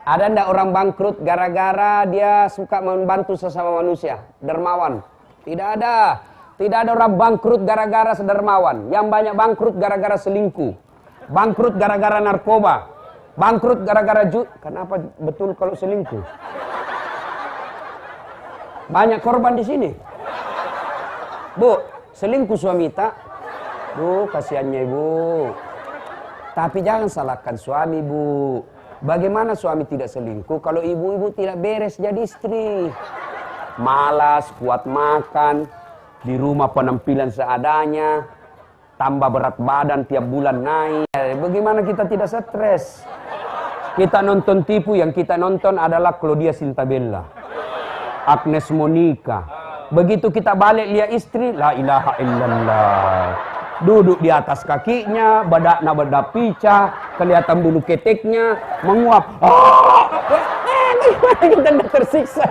Ada ndak orang bangkrut gara-gara dia suka membantu sesama manusia, dermawan? Tidak ada. Tidak ada orang bangkrut gara-gara sedermawan. Yang banyak bangkrut gara-gara selingkuh. Bangkrut gara-gara narkoba. Bangkrut gara-gara Kenapa betul kalau selingkuh? Banyak korban di sini. Bu, selingkuh suami tak? Bu, kasihannya Ibu. Tapi jangan salahkan suami, Bu. Bagaimana suami tidak selingkuh kalau ibu-ibu tidak beres jadi istri? Malas, kuat makan, di rumah penampilan seadanya, tambah berat badan tiap bulan naik. Bagaimana kita tidak stres? Kita nonton tipu, yang kita nonton adalah Claudia Sintabella, Agnes Monica. Begitu kita balik lihat istri, la ilaha illallah. Duduk di atas kakinya, badakna badak pica, kelihatan bulu keteknya, menguap. Kita tidak tersiksa.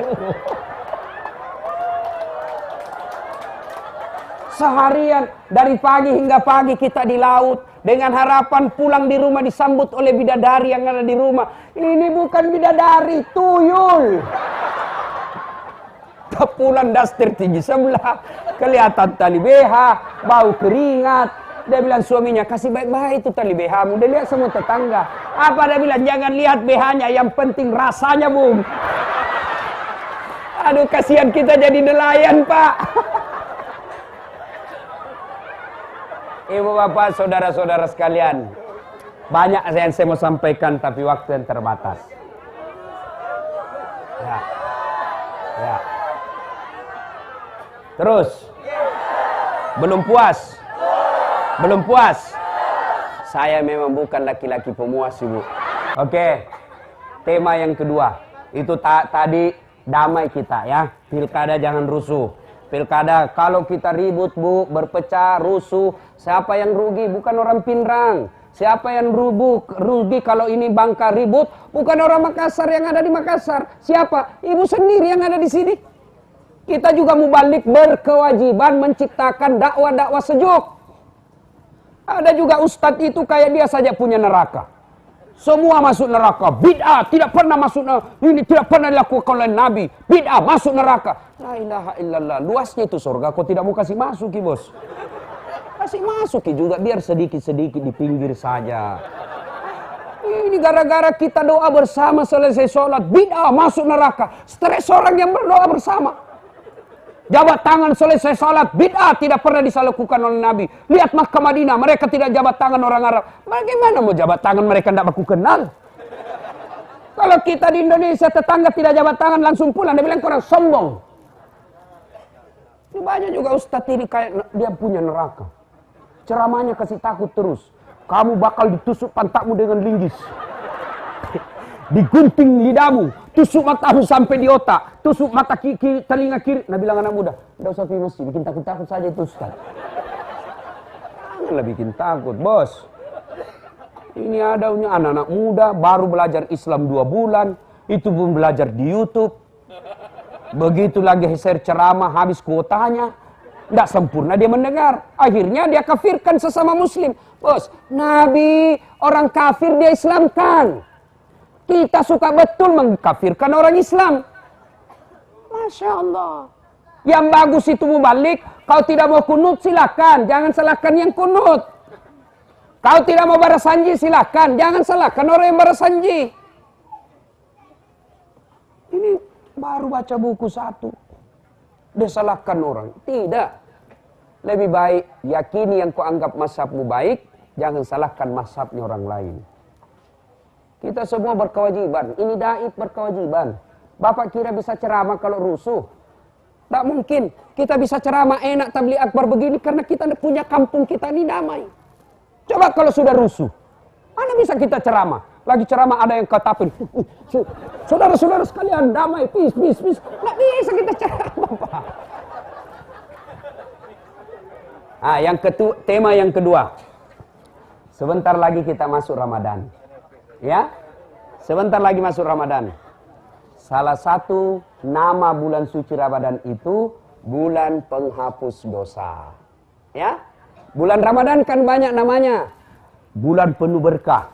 Seharian dari pagi hingga pagi kita di laut dengan harapan pulang di rumah disambut oleh bidadari yang ada di rumah. Ini bukan bidadari, tuyul. Pulang daster tinggi sebelah, kelihatan tali BH, bau keringat. Dia bilang suaminya, kasih baik-baik itu tali BH-mu. Dia lihat semua tetangga. Apa dia bilang? Jangan lihat BH-nya, yang penting rasanya, Bung. Aduh, kasihan kita jadi nelayan, Pak. Ibu bapak, saudara-saudara sekalian, banyak yang saya mau sampaikan tapi waktu yang terbatas. Ya. Ya. Terus. Belum puas? Belum puas? Saya memang bukan laki-laki pemuas, Ibu. Oke. Tema yang kedua. Itu tadi damai kita ya. Pilkada jangan rusuh. Pilkada, kalau kita ribut, Bu, berpecah, rusuh, siapa yang rugi? Bukan orang Pinrang. Siapa yang rugi kalau ini Bangka ribut? Bukan orang Makassar yang ada di Makassar. Siapa? Ibu sendiri yang ada di sini. Kita juga mubalik berkewajiban menciptakan dakwah-dakwah sejuk. Ada juga ustadz itu kayak dia saja punya neraka. Semua masuk neraka. Bid'ah, tidak pernah masuk neraka. Ini tidak pernah dilakukan oleh Nabi. Bid'ah, masuk neraka. La ilaha illallah. Luasnya itu surga, kau tidak mau kasih masuk, Bos. Kasih masuk juga, biar sedikit-sedikit di pinggir saja. Ini gara-gara kita doa bersama selesai sholat. Bid'ah, masuk neraka. Stres orang yang berdoa bersama. Jabat tangan selesai salat, bid'ah, tidak pernah dilakukan oleh Nabi. Lihat Makkah Madinah, mereka tidak jabat tangan orang Arab. Bagaimana mau jabat tangan, mereka tidak baku kenal? Kalau kita di Indonesia tetangga tidak jabat tangan langsung pulang, dia bilang orang sombong. Ini banyak juga ustadz ini kayak dia punya neraka. Ceramahnya kasih takut terus. Kamu bakal ditusuk pantatmu dengan linggis. Digunting lidahmu, tusuk matamu sampai di otak, tusuk mata kiri, telinga kiri. Nah, bilang anak muda, tidak usah pergi masjid, bikin takut-takut saja itu Ustaz. Janganlah bikin takut, Bos. Ini ada anak-anak muda baru belajar Islam 2 bulan, itu pun belajar di YouTube. Begitu lagi share ceramah habis kuotanya, tidak sempurna dia mendengar. Akhirnya dia kafirkan sesama muslim. Bos, Nabi orang kafir dia Islamkan. Kita suka betul mengkafirkan orang Islam. Masya Allah. Yang bagus itu mubalik. Kau tidak mau kunut silakan. Jangan salahkan yang kunut. Kau tidak mau barasanji silakan. Jangan salahkan orang yang barasanji. Ini baru baca buku 1. Dia salahkan orang. Tidak. Lebih baik yakini yang kau anggap mazhabmu baik. Jangan salahkan mazhabnya orang lain. Kita semua berkewajiban. Ini dai berkewajiban. Bapak kira bisa ceramah kalau rusuh? Tak mungkin. Kita bisa ceramah enak tabligh akbar begini karena kita punya kampung kita ini damai. Coba kalau sudah rusuh. Mana bisa kita ceramah? Lagi ceramah ada yang katapin. Saudara-saudara sekalian damai. Peace. Nggak bisa kita ceramah, Pak. Tema yang kedua. Sebentar lagi kita masuk Ramadan. Ya, sebentar lagi masuk Ramadan. Salah satu nama bulan suci Ramadan itu bulan penghapus dosa. Ya, bulan Ramadan kan banyak namanya. Bulan penuh berkah,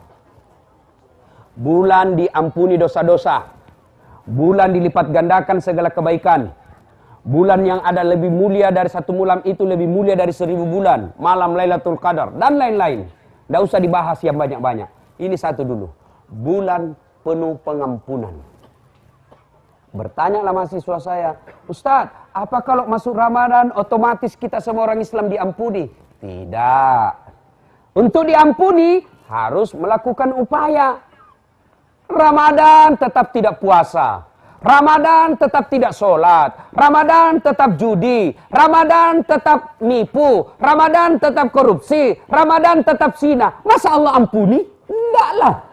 bulan diampuni dosa-dosa, bulan dilipat gandakan segala kebaikan, bulan yang ada lebih mulia dari satu malam itu lebih mulia dari 1000 bulan, malam Lailatul Qadar, dan lain-lain. Tidak usah dibahas yang banyak-banyak. Ini satu dulu, bulan penuh pengampunan. Bertanyalah mahasiswa saya, Ustadz, apa kalau masuk Ramadan otomatis kita semua orang Islam diampuni? Tidak. Untuk diampuni harus melakukan upaya. Ramadan tetap tidak puasa, Ramadan tetap tidak sholat, Ramadan tetap judi, Ramadan tetap nipu, Ramadan tetap korupsi, Ramadan tetap zina. Masa Allah ampuni? Enggaklah.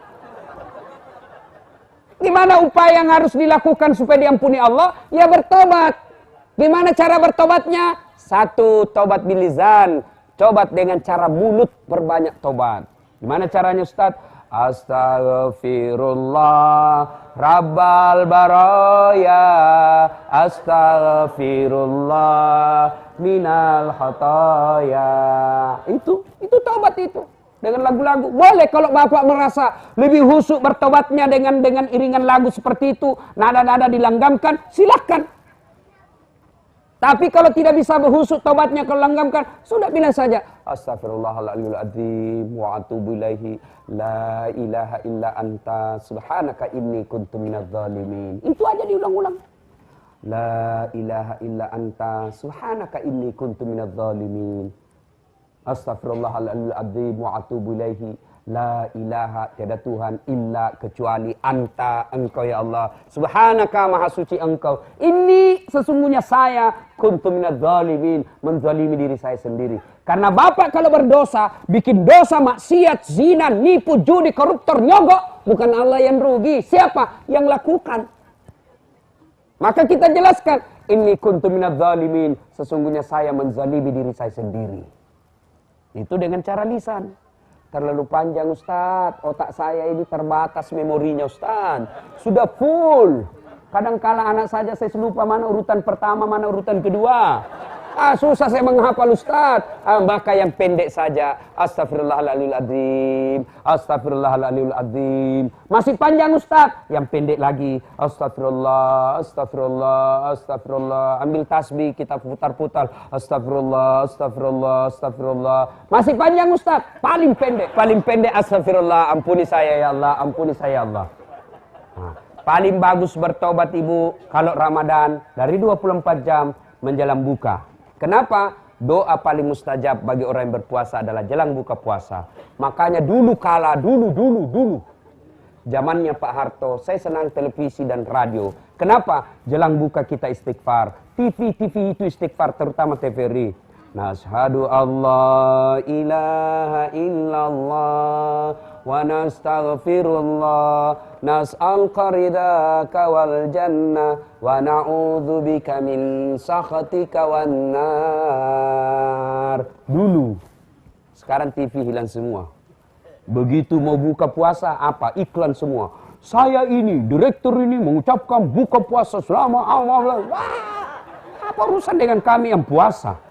Gimana upaya yang harus dilakukan supaya diampuni Allah? Ya bertobat. Gimana cara bertobatnya? Satu, tobat bilizan. Tobat dengan cara mulut, berbanyak tobat. Gimana caranya Ustaz? Astaghfirullah Rabbal baraya, astaghfirullah minal khataya. Itu tobat itu. Dengan lagu-lagu. Boleh kalau Bapak merasa lebih husuk bertobatnya dengan iringan lagu seperti itu, nada-nada dilanggamkan, silakan. Tapi kalau tidak bisa berhusuk tobatnya kalau langgamkan, sudah bilang saja Astaghfirullahaladzim wa atubu ilaihi la ilaha illa anta subhanaka inni kuntu minadz zalimin. Itu aja diulang-ulang. La ilaha illa anta subhanaka inni kuntu minadz zalimin. Astaghfirullahaladzim wa atubu ilaihi la ilaha tiada Tuhan illa kecuali anta, engkau ya Allah. Subhanaka maha suci engkau. Ini sesungguhnya saya kuntu minadz zalimin, menzalimi diri saya sendiri. Karena Bapak kalau berdosa, bikin dosa maksiat, zina, nipu, judi, koruptor, nyogok, bukan Allah yang rugi. Siapa yang lakukan? Maka kita jelaskan, inni kuntu minadz zalimin, sesungguhnya saya menzalimi diri saya sendiri. Itu dengan cara lisan. Terlalu panjang Ustaz, otak saya ini terbatas memorinya Ustaz. Sudah full. Kadang-kala anak saja saya lupa mana urutan pertama, mana urutan kedua. Susah saya menghafal Ustaz. Maka yang pendek saja. Astagfirullahaladzim. Astagfirullahaladzim. Masih panjang Ustaz. Yang pendek lagi. Astagfirullah, astagfirullah, astagfirullah. Ambil tasbih, kita putar-putar. Astagfirullah, astagfirullah, astagfirullah. Masih panjang Ustaz. Paling pendek. Paling pendek astagfirullah. Ampuni saya ya Allah. Ampuni saya ya Allah. Paling bagus bertobat ibu kalau Ramadan dari 24 jam menjelang buka. Kenapa? Doa paling mustajab bagi orang yang berpuasa adalah jelang buka puasa. Makanya dulu zamannya Pak Harto, saya senang televisi dan radio. Kenapa? Jelang buka kita istighfar. TV itu istighfar, terutama TVRI. Nashhadu Allah ilaha illallah wa nastaghfirullah nas'aluka ridaka wal jannah wa na'udzubika min sakhatika wan nar. Dulu. Sekarang TV hilang semua. Begitu mau buka puasa, apa? Iklan semua. Saya ini, direktur ini mengucapkan buka puasa selama Allah. Wah, apa urusan dengan kami yang puasa?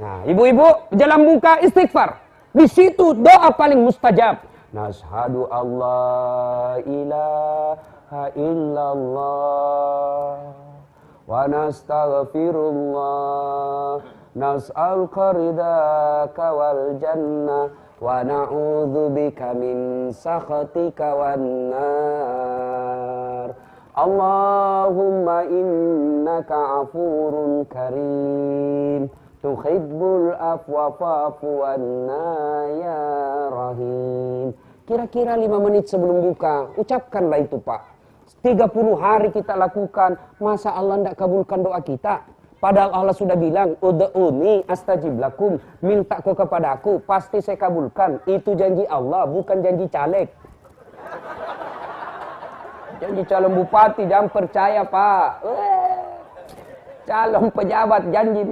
Nah, ibu-ibu jalan buka istighfar. Di situ doa paling mustajab. Nashhadu Allah ilaha illallah wa nastaghfirullah nas'aluka ridaka wal jannah wa na'udzubika min sakhatika wan nar. Allahumma innaka afurun karim tuhibbul afwa fa'fu anna ya rahim. Kira-kira 5 menit sebelum buka, ucapkanlah itu Pak. 30 hari kita lakukan, masa Allah tidak kabulkan doa kita? Padahal Allah sudah bilang, ud'uni astajib lakum, minta kau kepadaku, pasti saya kabulkan. Itu janji Allah, bukan janji caleg. Janji calon bupati, jangan percaya Pak. Calon pejabat janji.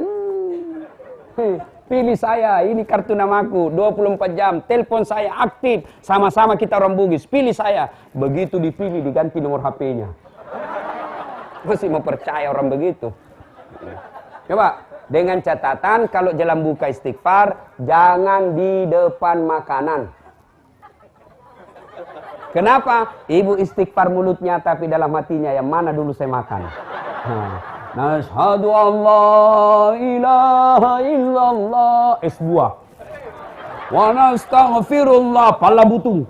Pilih saya, ini kartu namaku, 24 jam, telepon saya aktif, sama-sama kita orang Bugis, pilih saya. Begitu dipilih, diganti nomor HP-nya. Masih mau percaya orang begitu. Coba, dengan catatan kalau jalan buka istighfar, jangan di depan makanan. Kenapa? Ibu istighfar mulutnya tapi dalam hatinya yang mana dulu saya makan. Nashhadu an la ilaha illallah. Es buah. Wa nastaghfirullah. Pala butung.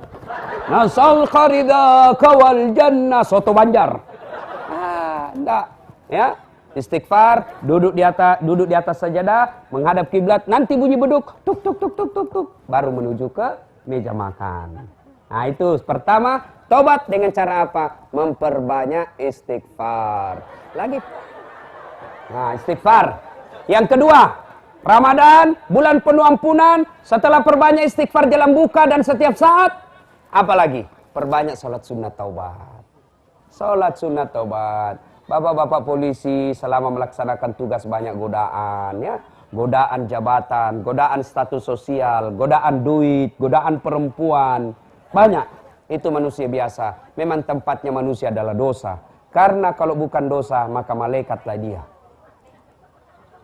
Nasal kharida kawal jannah. Soto Banjar. Enggak. Ya. Istighfar, duduk di atas sajadah, menghadap kiblat, nanti bunyi beduk, tuk tuk tuk tuk tuk tuk, baru menuju ke meja makan. Nah itu pertama, tobat dengan cara apa? Memperbanyak istighfar. Lagi. Nah istighfar. Yang kedua, Ramadan, bulan penuh ampunan. Setelah perbanyak istighfar jalan buka dan setiap saat, apalagi? Perbanyak sholat sunat taubat. Sholat sunat taubat. Bapak-bapak polisi selama melaksanakan tugas banyak godaan, ya. Godaan jabatan, godaan status sosial, godaan duit, godaan perempuan. Banyak. Itu manusia biasa. Memang tempatnya manusia adalah dosa. Karena kalau bukan dosa, maka malaikatlah dia.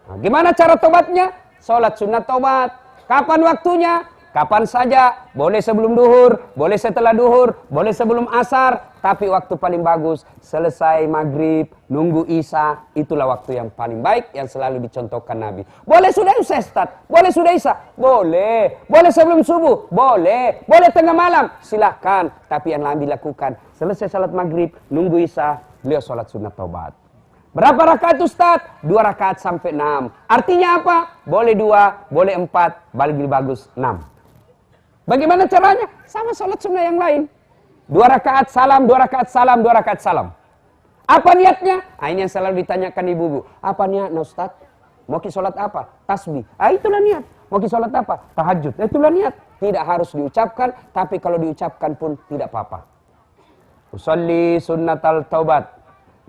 Nah, gimana cara tobatnya? Sholat sunat taubat. Kapan waktunya? Kapan saja. Boleh sebelum duhur, boleh setelah duhur, boleh sebelum asar. Tapi waktu paling bagus, selesai maghrib, nunggu isya. Itulah waktu yang paling baik yang selalu dicontohkan Nabi. Boleh sudah isya, Ustaz? Boleh sudah isya? Boleh. Boleh sebelum subuh? Boleh. Boleh tengah malam? Silahkan. Tapi yang Nabi lakukan, selesai salat maghrib, nunggu isya, beliau sholat sunat taubat. Berapa rakaat Ustaz? 2 rakaat sampai 6. Artinya apa? Boleh 2, boleh 4, paling bagus 6. Bagaimana caranya? Sama sholat sunnah yang lain. 2 rakaat salam, 2 rakaat salam, 2 rakaat salam. Apa niatnya? Ini yang selalu ditanyakan ibu-ibu. Apa niatnya Ustaz? Mau ki sholat apa? Tasbih. Itulah niat. Mau ki sholat apa? Tahajud. Itulah niat. Tidak harus diucapkan, tapi kalau diucapkan pun tidak apa-apa. Usolli sunnatal taubat.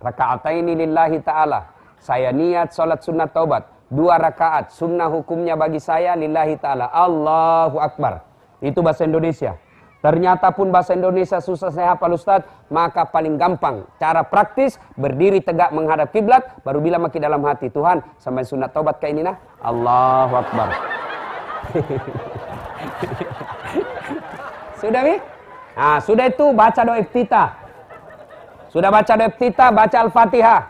Raka'ataini lillahi ta'ala. Saya niat sholat sunnat taubat. 2 rakaat. Sunnah hukumnya bagi saya lillahi ta'ala. Allahu Akbar. Itu bahasa Indonesia. Ternyata pun bahasa Indonesia susah saya hafal Ustaz. Maka paling gampang. Cara praktis. Berdiri tegak menghadap kiblat. Baru bilang makin dalam hati. Tuhan, sampai sunat taubat kayak ini nah. Allahu Akbar. Sudah Mi? Nah, sudah itu baca doa iftitah. Sudah baca doa iftitah, baca Al-Fatihah.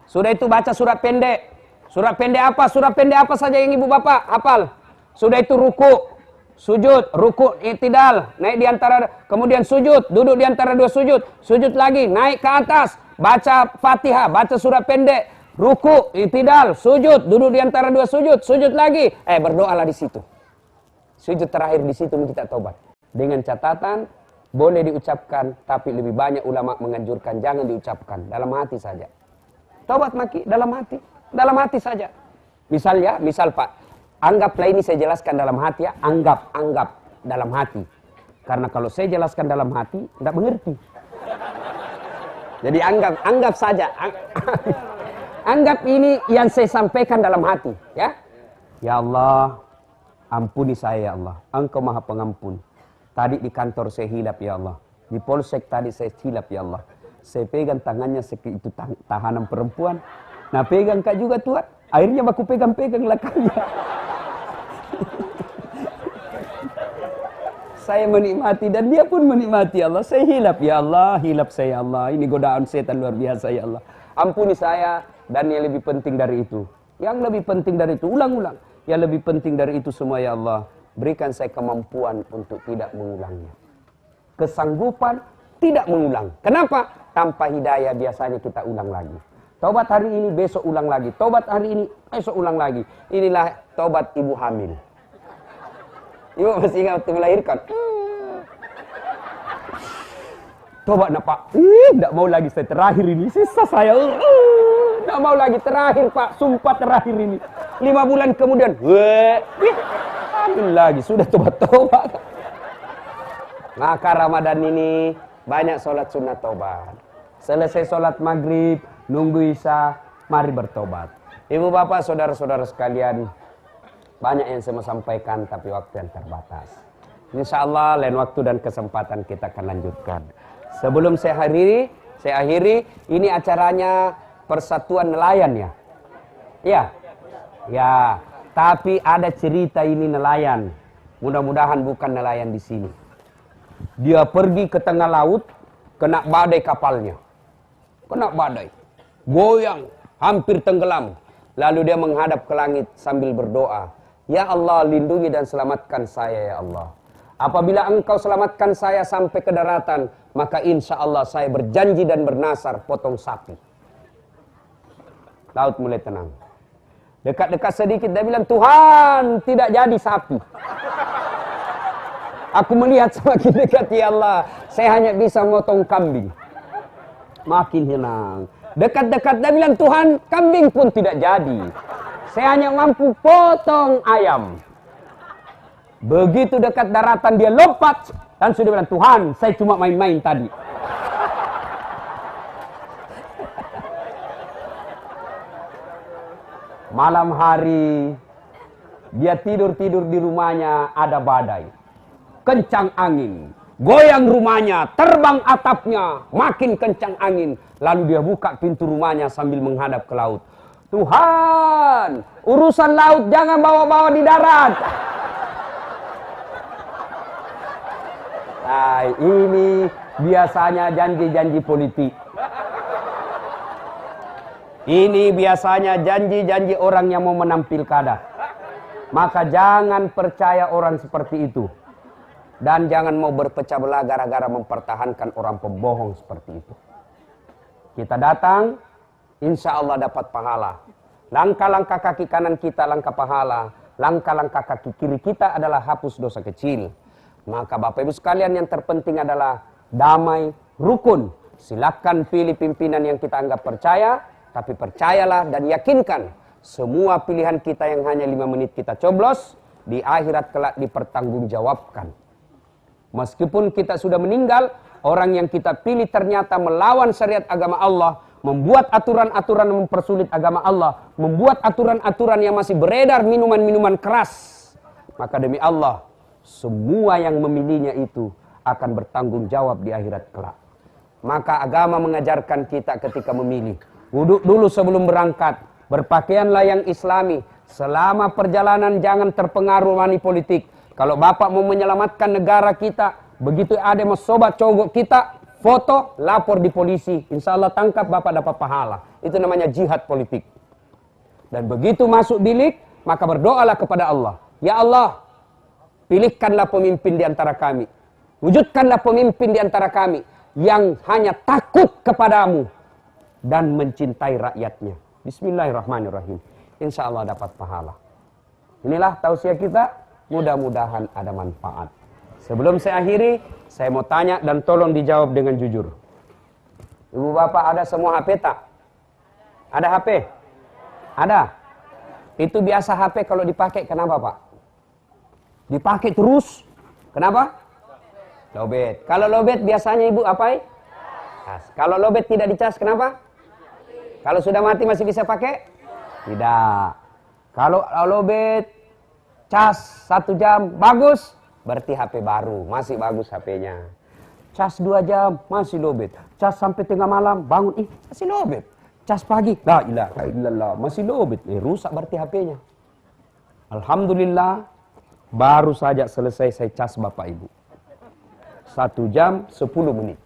Sudah itu baca surat pendek. Surat pendek apa? Surat pendek apa saja yang ibu bapak hafal? Sudah itu ruku. Sujud, ruku, i'tidal, naik di antara, kemudian sujud, duduk di antara 2 sujud, sujud lagi, naik ke atas, baca Fatihah, baca surat pendek, ruku, i'tidal, sujud, duduk di antara 2 sujud, sujud lagi, berdoalah di situ. Sujud terakhir di situ minta taubat. Dengan catatan boleh diucapkan, tapi lebih banyak ulama menganjurkan jangan diucapkan, dalam hati saja. Taubat maki dalam hati saja. Misal Pak, anggaplah ini saya jelaskan dalam hati ya. Anggap dalam hati. Karena kalau saya jelaskan dalam hati, tidak mengerti. Jadi anggap saja. Anggap ini yang saya sampaikan dalam hati. Ya, ya Allah, ampuni saya ya Allah. Engkau maha pengampun. Tadi di kantor saya hilap ya Allah. Di polsek tadi saya hilap ya Allah. Saya pegang tangannya itu tahanan perempuan. Nah pegang kak juga Tuhan. Akhirnya aku pegang-pegang belakangnya. Saya menikmati dan dia pun menikmati Allah. Saya hilap ya Allah, hilap saya ya Allah. Ini godaan setan luar biasa ya Allah. Ampuni saya dan yang lebih penting dari itu. Yang lebih penting dari itu, ulang-ulang. Yang lebih penting dari itu semua ya Allah. Berikan saya kemampuan untuk tidak mengulangnya. Kesanggupan tidak mengulang. Kenapa? Tanpa hidayah biasanya kita ulang lagi. Taubat hari ini, besok ulang lagi. Taubat hari ini, besok ulang lagi. Inilah taubat ibu hamil. Ibu masih ingat waktu melahirkan. Taubat nak Pak. Tidak mau lagi saya terakhir ini. Sisa saya. Tidak mau lagi terakhir Pak. Sumpah terakhir ini. 5 bulan kemudian. Hamil lagi. Sudah taubat-taubat. Maka Ramadan ini banyak sholat sunat taubat. Selesai sholat maghrib, nunggu isya, mari bertobat. Ibu bapak, saudara-saudara sekalian, banyak yang saya mau sampaikan tapi waktu yang terbatas. Insya Allah lain waktu dan kesempatan kita akan lanjutkan. Sebelum saya akhiri, ini acaranya Persatuan Nelayan ya? Ya. Ya, tapi ada cerita ini nelayan. Mudah-mudahan bukan nelayan di sini. Dia pergi ke tengah laut, kena badai kapalnya. Kena badai. Goyang, hampir tenggelam. Lalu dia menghadap ke langit sambil berdoa. Ya Allah, lindungi dan selamatkan saya ya Allah. Apabila engkau selamatkan saya sampai ke daratan, maka insya Allah saya berjanji dan bernasar potong sapi. Laut mulai tenang. Dekat-dekat sedikit dia bilang, Tuhan, tidak jadi sapi. Aku melihat semakin dekat ya Allah, saya hanya bisa motong kambing. Makin tenang. Dekat-dekat dia bilang, Tuhan, kambing pun tidak jadi. Saya hanya mampu potong ayam. Begitu dekat daratan dia lompat dan sudah bilang, Tuhan, saya cuma main-main tadi. Malam hari dia tidur-tidur di rumahnya, ada badai. Kencang angin, goyang rumahnya, terbang atapnya, makin kencang angin. Lalu dia buka pintu rumahnya sambil menghadap ke laut. Tuhan, urusan laut jangan bawa-bawa di darat. Nah, ini biasanya janji-janji politik. Ini biasanya janji-janji orang yang mau menang pilkada. Maka jangan percaya orang seperti itu. Dan jangan mau berpecah belah gara-gara mempertahankan orang pembohong seperti itu. Kita datang, insya Allah dapat pahala. Langkah-langkah kaki kanan kita langkah pahala. Langkah-langkah kaki kiri kita adalah hapus dosa kecil. Maka Bapak Ibu sekalian, yang terpenting adalah damai, rukun. Silakan pilih pimpinan yang kita anggap percaya. Tapi percayalah dan yakinkan, semua pilihan kita yang hanya 5 menit kita coblos, di akhirat kelak dipertanggungjawabkan. Meskipun kita sudah meninggal, orang yang kita pilih ternyata melawan syariat agama Allah, membuat aturan-aturan yang mempersulit agama Allah, membuat aturan-aturan yang masih beredar minuman-minuman keras. Maka demi Allah, semua yang memilihnya itu akan bertanggung jawab di akhirat kelak. Maka agama mengajarkan kita ketika memilih, wudhu dulu sebelum berangkat, berpakaianlah yang islami, selama perjalanan jangan terpengaruh money politik. Kalau Bapak mau menyelamatkan negara kita, begitu ada mau sobat cogok kita, foto, lapor di polisi, insya Allah tangkap, Bapak dapat pahala. Itu namanya jihad politik. Dan begitu masuk bilik, maka berdoalah kepada Allah. Ya Allah, pilihkanlah pemimpin di antara kami. Wujudkanlah pemimpin di antara kami yang hanya takut kepadamu dan mencintai rakyatnya. Bismillahirrahmanirrahim. Insya Allah dapat pahala. Inilah tausiah kita. Mudah-mudahan ada manfaat. Sebelum saya akhiri, saya mau tanya dan tolong dijawab dengan jujur. Ibu bapak ada semua HP tak? Ada HP? Ada. Itu biasa HP kalau dipakai kenapa Pak? Dipakai terus. Kenapa? Lobet. Kalau lobet biasanya ibu apain? Kalau lobet tidak dicas kenapa? Kalau sudah mati masih bisa pakai? Tidak. Kalau lobet cas 1 jam bagus, berarti HP baru, masih bagus HP-nya. Cas 2 jam masih lobet. Cas sampai tengah malam bangun, masih lobet. Cas pagi, la ilaha illallah, masih lobet. Rusak berarti HP-nya. Alhamdulillah, baru saja selesai saya cas Bapak Ibu. 1 jam 10 menit.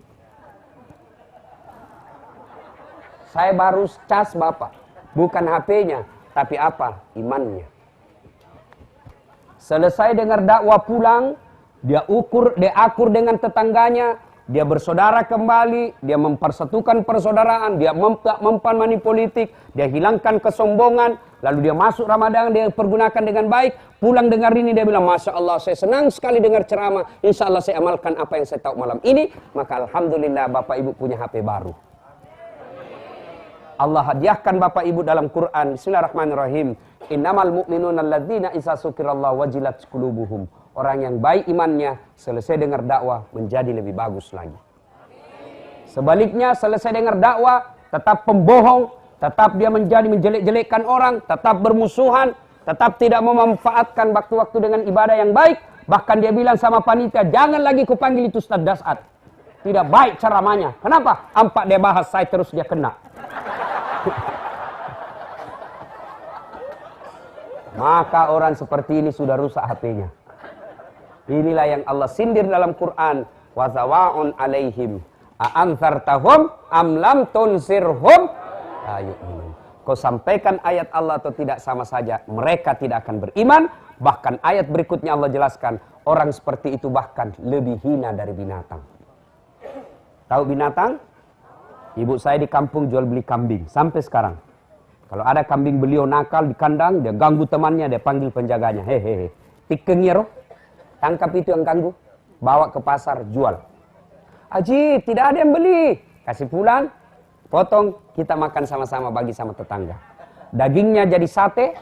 Saya baru cas Bapak, bukan HP-nya, tapi apa? Imannya. Selesai dengar dakwah pulang, dia akur dengan tetangganya, dia bersaudara kembali, dia mempersatukan persaudaraan, dia mempan money politik, dia hilangkan kesombongan, lalu dia masuk Ramadan, dia pergunakan dengan baik, pulang dengar ini dia bilang, Masya Allah saya senang sekali dengar ceramah, insya Allah saya amalkan apa yang saya tahu malam ini, maka Alhamdulillah Bapak Ibu punya HP baru. Allah hadiahkan Bapak Ibu dalam Quran, Bismillahirrahmanirrahim, Innamal mu'minuna alladzina idza dzukirallahu wajilat qulubuhum. Orang yang baik imannya, selesai dengar dakwah menjadi lebih bagus lagi. Sebaliknya, selesai dengar dakwah, tetap pembohong, tetap dia menjadi menjelek-jelekkan orang, tetap bermusuhan, tetap tidak memanfaatkan waktu-waktu dengan ibadah yang baik. Bahkan dia bilang sama panitia, jangan lagi kupanggil itu Ustaz Dasat. Tidak baik ceramahnya. Kenapa? Ampak dia bahas, saya terus dia kena. Maka orang seperti ini sudah rusak HP-nya. Inilah yang Allah sindir dalam Quran. Wa zawa'un alaihim a'anzartahum am lam tunsirhum la yu'minun. Kau sampaikan ayat Allah atau tidak sama saja, mereka tidak akan beriman. Bahkan ayat berikutnya Allah jelaskan, orang seperti itu bahkan lebih hina dari binatang. Tahu binatang? Ibu saya di kampung jual beli kambing sampai sekarang. Kalau ada kambing beliau nakal di kandang, dia ganggu temannya, dia panggil penjaganya. Hehehe, tikengnya roh, tangkap itu yang ganggu, bawa ke pasar, jual. Haji, tidak ada yang beli. Kasih pulang, potong, kita makan sama-sama, bagi sama tetangga. Dagingnya jadi sate,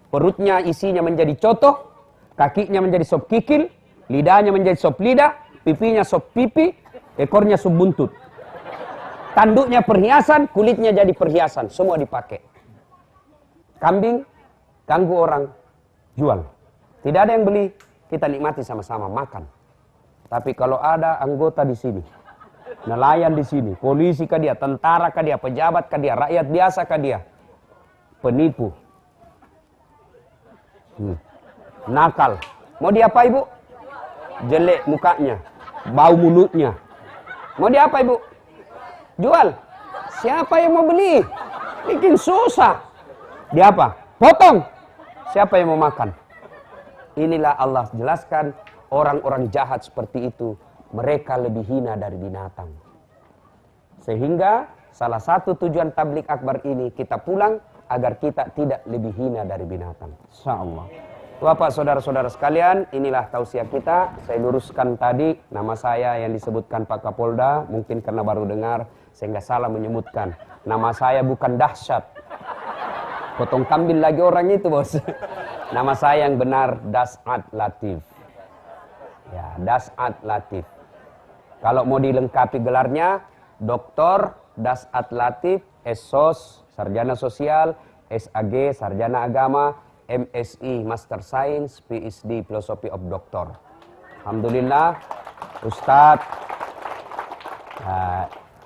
perutnya isinya menjadi coto, kakinya menjadi sop kikil, lidahnya menjadi sop lidah, pipinya sop pipi, ekornya sop buntut. Tanduknya perhiasan, kulitnya jadi perhiasan, semua dipakai. Kambing, ganggu orang, jual. Tidak ada yang beli, kita nikmati sama-sama, makan. Tapi kalau ada anggota di sini, nelayan di sini, polisi kah dia, tentara kah dia, pejabat kah dia, rakyat biasa kah dia, penipu, nakal. Mau diapa ibu? Jelek mukanya, bau mulutnya. Mau diapa ibu? Jual. Siapa yang mau beli? Bikin susah. Dia apa? Potong. Siapa yang mau makan? Inilah Allah jelaskan, orang-orang jahat seperti itu, mereka lebih hina dari binatang. Sehingga salah satu tujuan tablik akbar ini, kita pulang agar kita tidak lebih hina dari binatang. Insyaallah. Bapak, saudara-saudara sekalian, inilah tausiah kita. Saya luruskan tadi, nama saya yang disebutkan Pak Kapolda, mungkin karena baru dengar, sehingga salah menyebutkan. Nama saya bukan Dahsyat. Potong kambing lagi orang itu, bos. Nama saya yang benar Das'ad Latif. Ya, Das'ad Latif. Kalau mau dilengkapi gelarnya, Dr. Das'ad Latif, SSOS, Sarjana Sosial, SAG, Sarjana Agama, MSI, Master Science, PhD, Philosophy of Doctor. Alhamdulillah, Ustadz.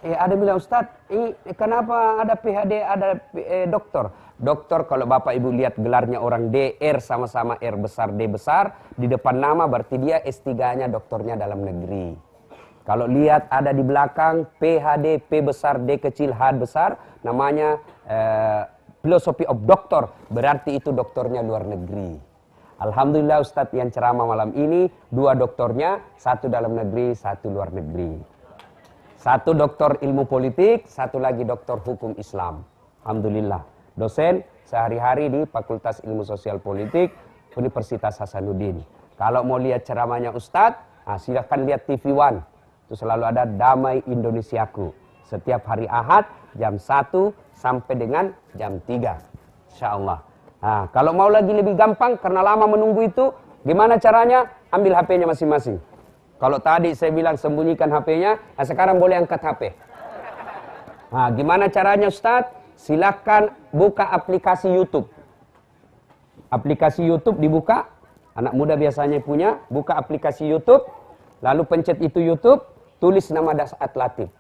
Ada bilang, Ustadz, kenapa ada PhD, ada doktor? Doktor, kalau Bapak Ibu lihat gelarnya orang DR, sama-sama R besar, D besar, di depan nama berarti dia S3-nya doktornya dalam negeri. Kalau lihat ada di belakang PhD, P besar, D kecil, H besar, namanya Philosophy of Doctor, berarti itu doktornya luar negeri. Alhamdulillah Ustadz yang ceramah malam ini, 2 doktornya, 1 dalam negeri, 1 luar negeri. 1 doktor ilmu politik, 1 lagi doktor hukum Islam. Alhamdulillah. Dosen sehari-hari di Fakultas Ilmu Sosial Politik Universitas Hasanuddin. Kalau mau lihat ceramahnya Ustadz, silahkan lihat TV One. Itu selalu ada Damai Indonesiaku. Setiap hari Ahad jam 1 sampai dengan jam 3. Insya Allah. Kalau mau lagi lebih gampang karena lama menunggu itu, gimana caranya? Ambil HP-nya masing-masing. Kalau tadi saya bilang sembunyikan HP-nya, sekarang boleh angkat HP. Gimana caranya Ustadz? Silakan buka aplikasi YouTube. Aplikasi YouTube dibuka, anak muda biasanya punya, buka aplikasi YouTube, lalu pencet itu YouTube, tulis nama Das'ad Latif.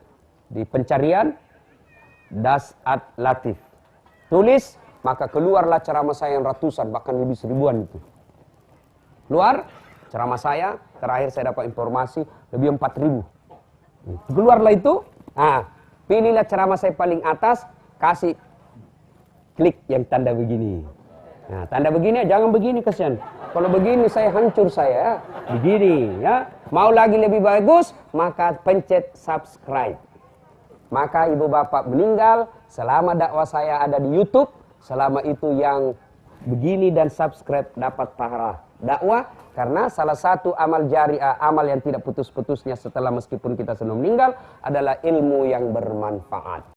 Di pencarian, Das'ad Latif. Tulis, maka keluarlah ceramah saya yang ratusan, bahkan lebih 1000-an itu. Keluar, ceramah saya, terakhir saya dapat informasi, lebih 4000. Keluarlah itu, pilihlah ceramah saya paling atas, kasih klik yang tanda begini. Tanda begini, jangan begini kasihan. Kalau begini saya hancur saya. Begini ya. Mau lagi lebih bagus, maka pencet subscribe. Maka ibu bapak meninggal, selama dakwah saya ada di YouTube, selama itu yang begini dan subscribe dapat pahala dakwah. Karena salah satu amal jariah, amal yang tidak putus-putusnya setelah meskipun kita sudah meninggal, adalah ilmu yang bermanfaat.